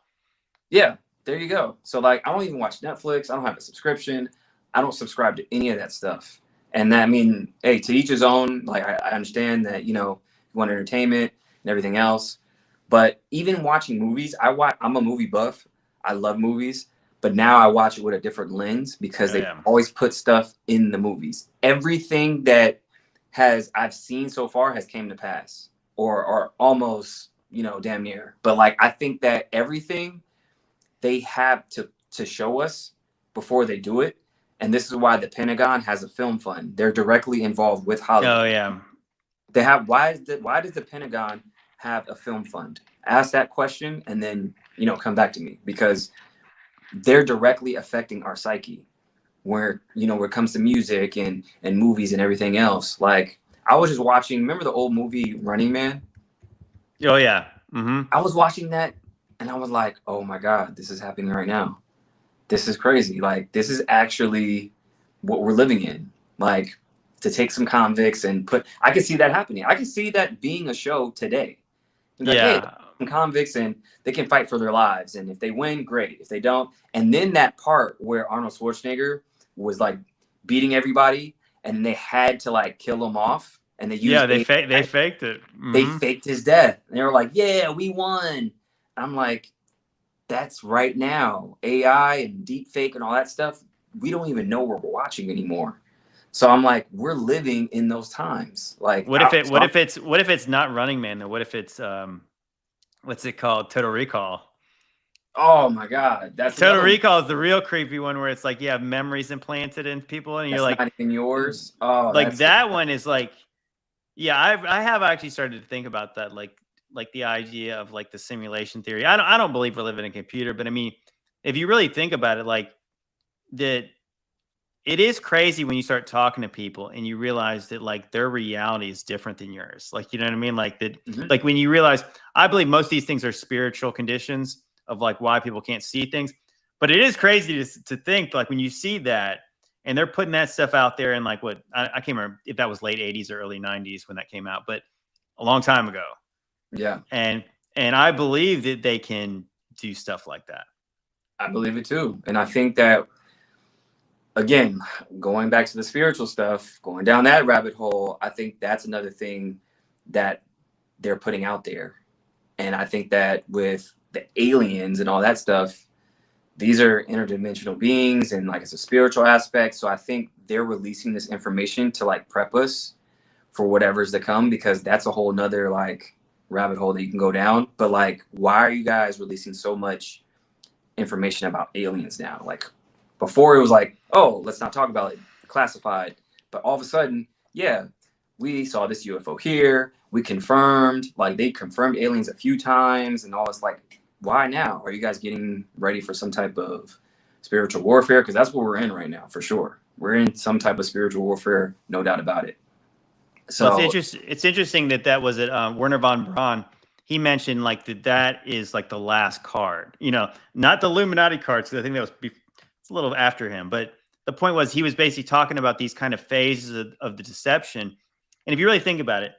Yeah. There you go. So like, I don't even watch Netflix. I don't have a subscription. I don't subscribe to any of that stuff. And that, I mean, hey, to each his own. Like, I understand that, you know, you want entertainment and everything else. But even watching movies, I'm a movie buff. I love movies, but now I watch it with a different lens because Oh they yeah. always put stuff in the movies. Everything that I've seen so far has came to pass, or almost, you know, damn near. But like, I think that everything they have to show us before they do it. And this is why the Pentagon has a film fund. They're directly involved with Oh Hollywood. yeah. They have why does the Pentagon have a film fund? Ask that question and then, you know, come back to me, because they're directly affecting our psyche. Where, you know, when it comes to music and movies and everything else. Like, I was just watching, remember the old movie Running Man? Oh yeah. Mm-hmm. I was watching that and I was like, oh my God, this is happening right now. This is crazy. Like, this is actually what we're living in. Like, to take some convicts and I can see that happening. I can see that being a show today. Like, hey, Yeah. some convicts and they can fight for their lives. And if they win, great. If they don't, and then that part where Arnold Schwarzenegger was like beating everybody and they had to like kill him off and they Yeah. used They AI. faked it. They Mm-hmm. faked his death. And they were like, yeah, we won. I'm like, that's right now. AI and deep fake and all that stuff, we don't even know what we're watching anymore. So I'm like, we're living in those times. Like, What if it's not Running Man though? What if it's what's it called? Total Recall. oh my God, that's Total another one. Recall is the real creepy one where it's like you have memories implanted in people, and you're That's not even yours. Oh, like that's that one is like, yeah, I have actually started to think about that, like the idea of like the simulation theory. I don't believe we live in a computer, but I mean, if you really think about it, like that, it is crazy when you start talking to people and you realize that like their reality is different than yours. Like, you know what I mean? Like that, mhm. like when you realize, I believe most of these things are spiritual conditions of like why people can't see things. But it is crazy to think like when you see that and they're putting that stuff out there in like what I can't remember if that was late 80s or early 90s when that came out, but a long time ago. Yeah, And I believe that they can do stuff like that. I believe it too. And I think that, again, going back to the spiritual stuff, going down that rabbit hole, I think that's another thing that they're putting out there. And I think that with the aliens and all that stuff, these are interdimensional beings and like it's a spiritual aspect. So I think they're releasing this information to like prep us for whatever's to come, because that's a whole nother like rabbit hole that you can go down. But like, why are you guys releasing so much information about aliens now? Like, before it was like, oh, let's not talk about it, classified. But all of a sudden, yeah, we saw this UFO here. We confirmed, like they confirmed aliens a few times and all this. Like, why now? Are you guys getting ready for some type of spiritual warfare? Because that's what we're in right now, for sure. We're in some type of spiritual warfare, no doubt about it. Well, it's So interesting. It's interesting that that was at Werner von Braun. He mentioned like that is like the last card. You know, not the Illuminati cards. Because I think that was it's a little after him. But the point was he was basically talking about these kind of phases of the deception. And if you really think about it,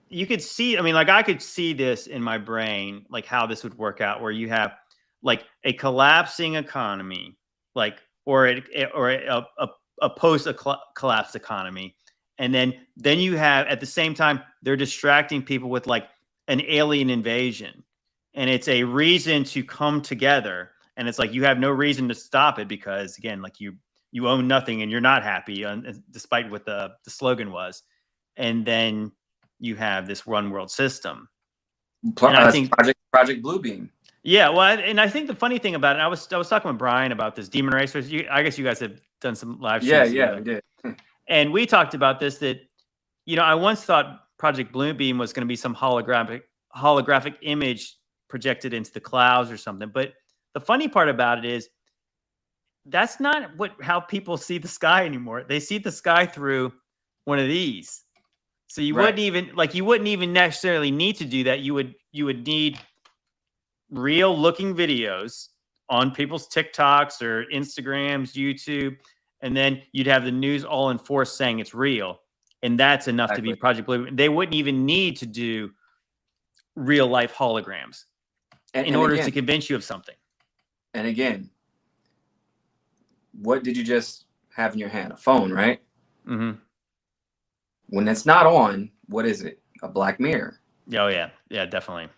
you could see. I mean, like I could see this in my brain, like how this would work out, where you have like a collapsing economy, like a post collapsed economy, and then you have at the same time they're distracting people with like an alien invasion, and it's a reason to come together, and it's like you have no reason to stop it because again, like you own nothing and you're not happy, despite what the slogan was, and then you have this one world system, and I think Project Bluebeam. yeah, well, and I think the funny thing about it, I was talking with Brian about this Demon Racers. I guess you guys have done some live Yeah, streams yeah, together, we did. and we talked about this. That I once thought Project Bluebeam was going to be some holographic image projected into the clouds or something. But the funny part about it is that's not how people see the sky anymore. They see the sky through one of these. So Right. you wouldn't even necessarily need to do that. You would need real looking videos on people's TikToks or Instagrams, YouTube, and then you'd have the news all in force saying it's real. And that's enough to be Exactly. Project Blue. They wouldn't even need to do real life holograms in And order to again, convince you of something. And again, what did you just have in your hand? A phone, right? Mm-hmm. When it's not on, what is it? A black mirror. Oh yeah, yeah, definitely.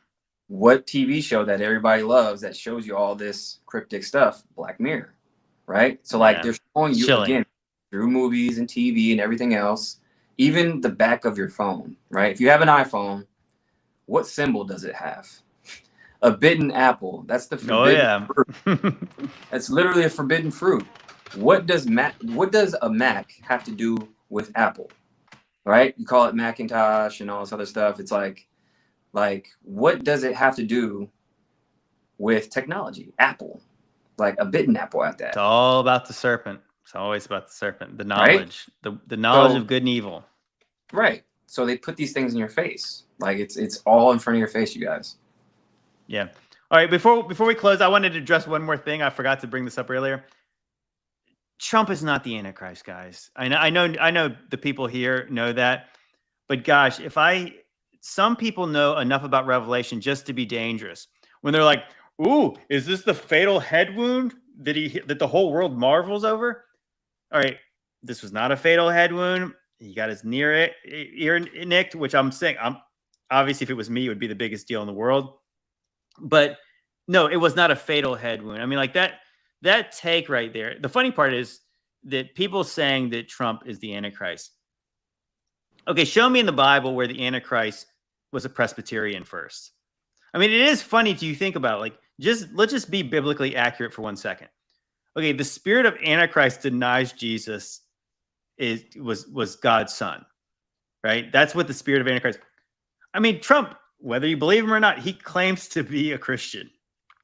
What TV show that everybody loves that shows you all this cryptic stuff? Black Mirror, right? So like Yeah, they're showing it's you chilling. again through movies and TV and everything else, even the back of your phone, right? If you have an iPhone, what symbol does it have? A bitten apple. That's the Oh forbidden yeah. fruit. That's literally a forbidden fruit. What does a Mac have to do with Apple? Right? You call it Macintosh and all this other stuff. It's like what does it have to do with technology? Apple. Like a bitten apple at It's that. all about the serpent. It's always about the serpent, the Right? knowledge, the knowledge So of good and evil. right. So they put these things in your face. Like it's all in front of your face, you guys. Yeah. All right. Before we close, I wanted to address one more thing. I forgot to bring this up earlier. Trump is not the Antichrist, guys. I know the people here know that, but gosh, some people know enough about Revelation just to be dangerous. When they're like, "Ooh, is this the fatal head wound that the whole world marvels over?" All right, this was not a fatal head wound. He got his ear nicked, which I'm saying, obviously if it was me, it would be the biggest deal in the world. But no, it was not a fatal head wound. I mean, like that take right there. The funny part is that people saying that Trump is the Antichrist. Okay, show me in the Bible where the Antichrist was a Presbyterian first. I mean, it is funny to you think about it. Like, let's just be biblically accurate for 1 second. Okay, the spirit of Antichrist denies Jesus was God's son, right? That's what the spirit of Antichrist. I mean, Trump, whether you believe him or not, he claims to be a Christian.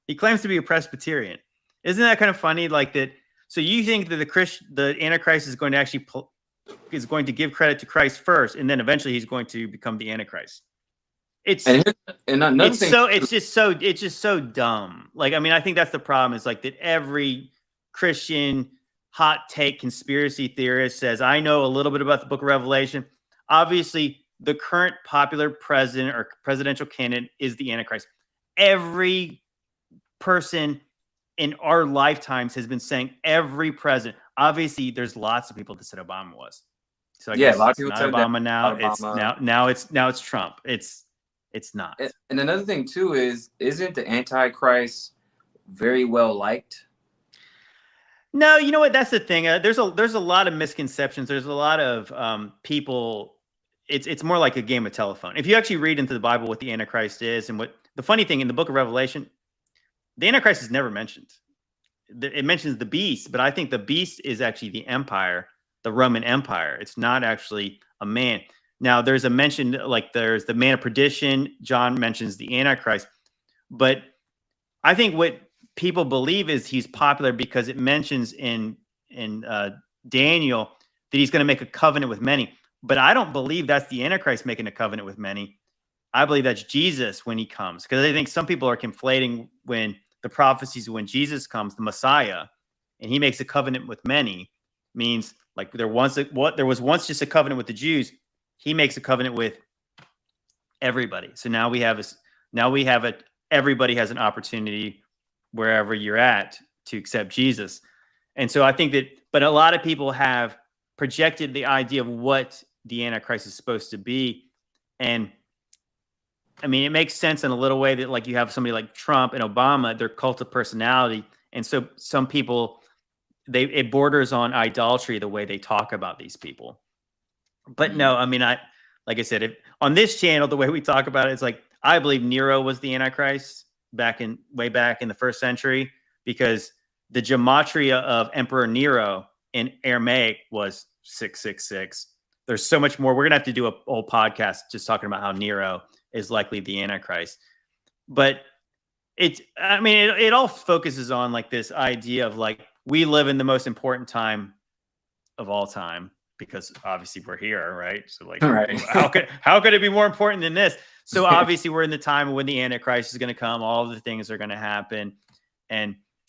He claims to be a Presbyterian. Isn't that kind of funny? Like that. So you think that the Antichrist is going to actually is going to give credit to Christ first, and then eventually he's going to become the Antichrist. And another thing, It's just so dumb. Like, I mean, I think that's the problem. Is like that every Christian hot take conspiracy theorist says, I know a little bit about the book of Revelation. Obviously, the current popular president or presidential candidate is the Antichrist. Every person in our lifetimes has been saying every president. Obviously, there's lots of people that said Obama was. So I yeah, a guess lot of it's people not said that Obama now. about Obama. Now it's Trump. It's not. And another thing too is, isn't the Antichrist very well liked? No, you know what? That's the thing. There's a lot of misconceptions. There's a lot of people. It's more like a game of telephone. If you actually read into the Bible what the Antichrist is and what the funny thing in the book of Revelation, the Antichrist is never mentioned. It mentions the beast, but I think the beast is actually the empire, the Roman Empire. It's not actually a man. Now, there's a mention like there's the man of perdition. John mentions the Antichrist, but I think what people believe is he's popular because it mentions in Daniel that he's going to make a covenant with many. But I don't believe that's the Antichrist making a covenant with many. I believe that's Jesus when he comes, because I think some people are conflating when the prophecies when Jesus comes, the Messiah, and he makes a covenant with many, means like there was once just a covenant with the Jews. He makes a covenant with everybody. So now we have everybody has an opportunity wherever you're at to accept Jesus. And so I think that, but a lot of people have projected the idea of what the Antichrist is supposed to be. And I mean, it makes sense in a little way that like you have somebody like Trump and Obama, their cult of personality. And so some people, it borders on idolatry, the way they talk about these people. But no, I mean, like I said, on this channel, the way we talk about it, it's like, I believe Nero was the Antichrist way back in the 1st century, because the gematria of Emperor Nero in Aramaic was 666. There's so much more. We're going to have to do a whole podcast just talking about how Nero is likely the Antichrist. But it all focuses on like this idea of like, we live in the most important time of all time, because obviously we're here, right? So like, Right. how could it be more important than this? So obviously we're in the time when the Antichrist is going to come, all of the things are going to happen.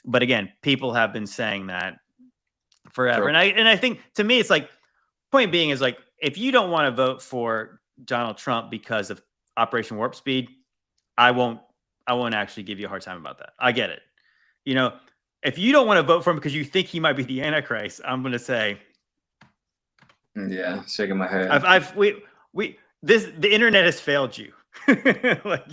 But again, people have been saying that forever. Sure. And I think to me, it's like, point being is like, if you don't want to vote for Donald Trump because of Operation Warp Speed, I won't actually give you a hard time about that. I get it. You know, if you don't want to vote for him because you think he might be the Antichrist, I'm going to say, yeah, shaking my head. The internet has failed you. Like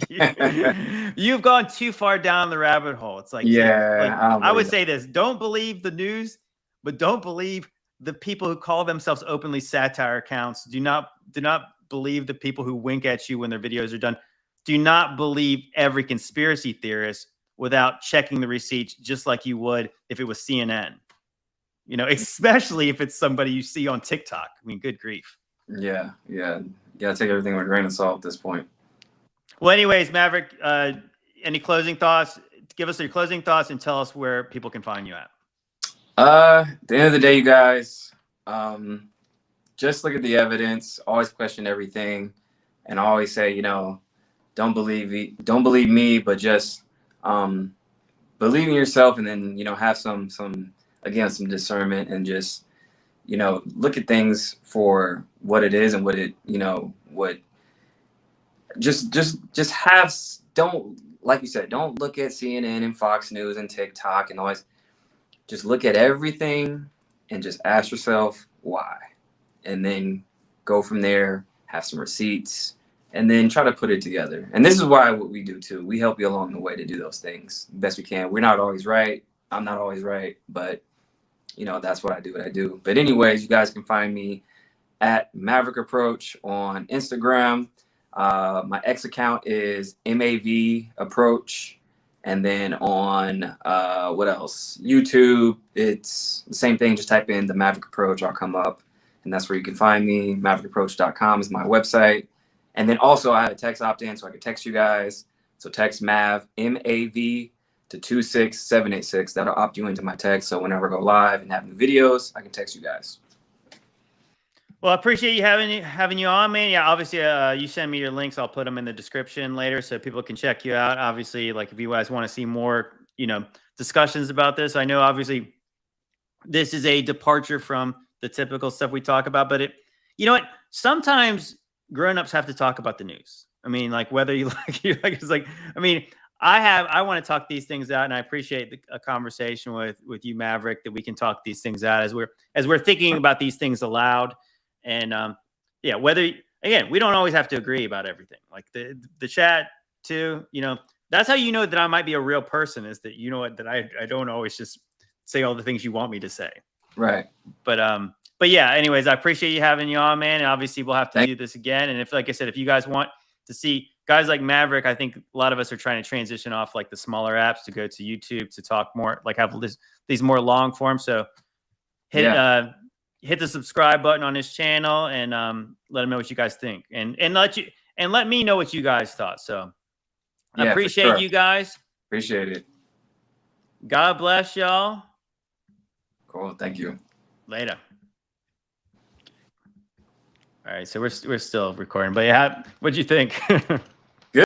you've gone too far down the rabbit hole. It's like, yeah, I would say this: don't believe the news, but don't believe the people who call themselves openly satire accounts. Do not believe the people who wink at you when their videos are done. Do not believe every conspiracy theorist without checking the receipts, just like you would if it was CNN. You know, especially if it's somebody you see on TikTok. I mean, good grief. Yeah. You gotta take everything with a grain of salt at this point. Well, anyways, Maverick, any closing thoughts? Give us your closing thoughts and tell us where people can find you at. At the end of the day, you guys, just look at the evidence. Always question everything, and always say, you know, don't believe me, but just believe in yourself, and then, you know, have some discernment, and just, you know, look at things for what it is and what it, you know, what. Just have, don't, like you said, don't look at CNN and Fox News and TikTok and always. Just look at everything and just ask yourself why, and then go from there. Have some receipts, and then try to put it together. And this is why what we do too. We help you along the way to do those things best we can. We're not always right. I'm not always right, but you know, that's what I do. But anyways, you guys can find me at Maverick Approach on Instagram. My X account is MAV Approach. And then on what else? YouTube, it's the same thing. Just type in the Maverick Approach, I'll come up. And that's where you can find me. MaverickApproach.com is my website. And then also I have a text opt-in so I can text you guys. So text MAV, M-A-V, to 26786. That'll opt you into my text. So whenever I go live and have new videos, I can text you guys. Well, I appreciate you having you on, man. Yeah, obviously, you send me your links. I'll put them in the description later so people can check you out. Obviously, like if you guys want to see more, you know, discussions about this, I know obviously this is a departure from the typical stuff we talk about, but you know what? Sometimes grown-ups have to talk about the news. I mean, like whether you it's like, I mean, I want to talk these things out, and I appreciate a conversation with you, Maverick, that we can talk these things out as we're thinking about these things aloud. And yeah, again, we don't always have to agree about everything. Like the chat too, you know, that's how you know that I might be a real person, is that, you know what, that I don't always just say all the things you want me to say. Right. But yeah, anyways, I appreciate you having you on, man. And obviously we'll have to do this again. And if, like I said, if you guys want to see guys like Maverick, I think a lot of us are trying to transition off like the smaller apps to go to YouTube to talk more, like have these more long form. So hit the subscribe button on his channel, and let him know what you guys think, and let me know what you guys thought. So I appreciate you guys. Appreciate it. God bless y'all. Cool. Thank you. Later. All right. So we're still recording, but yeah, what'd you think?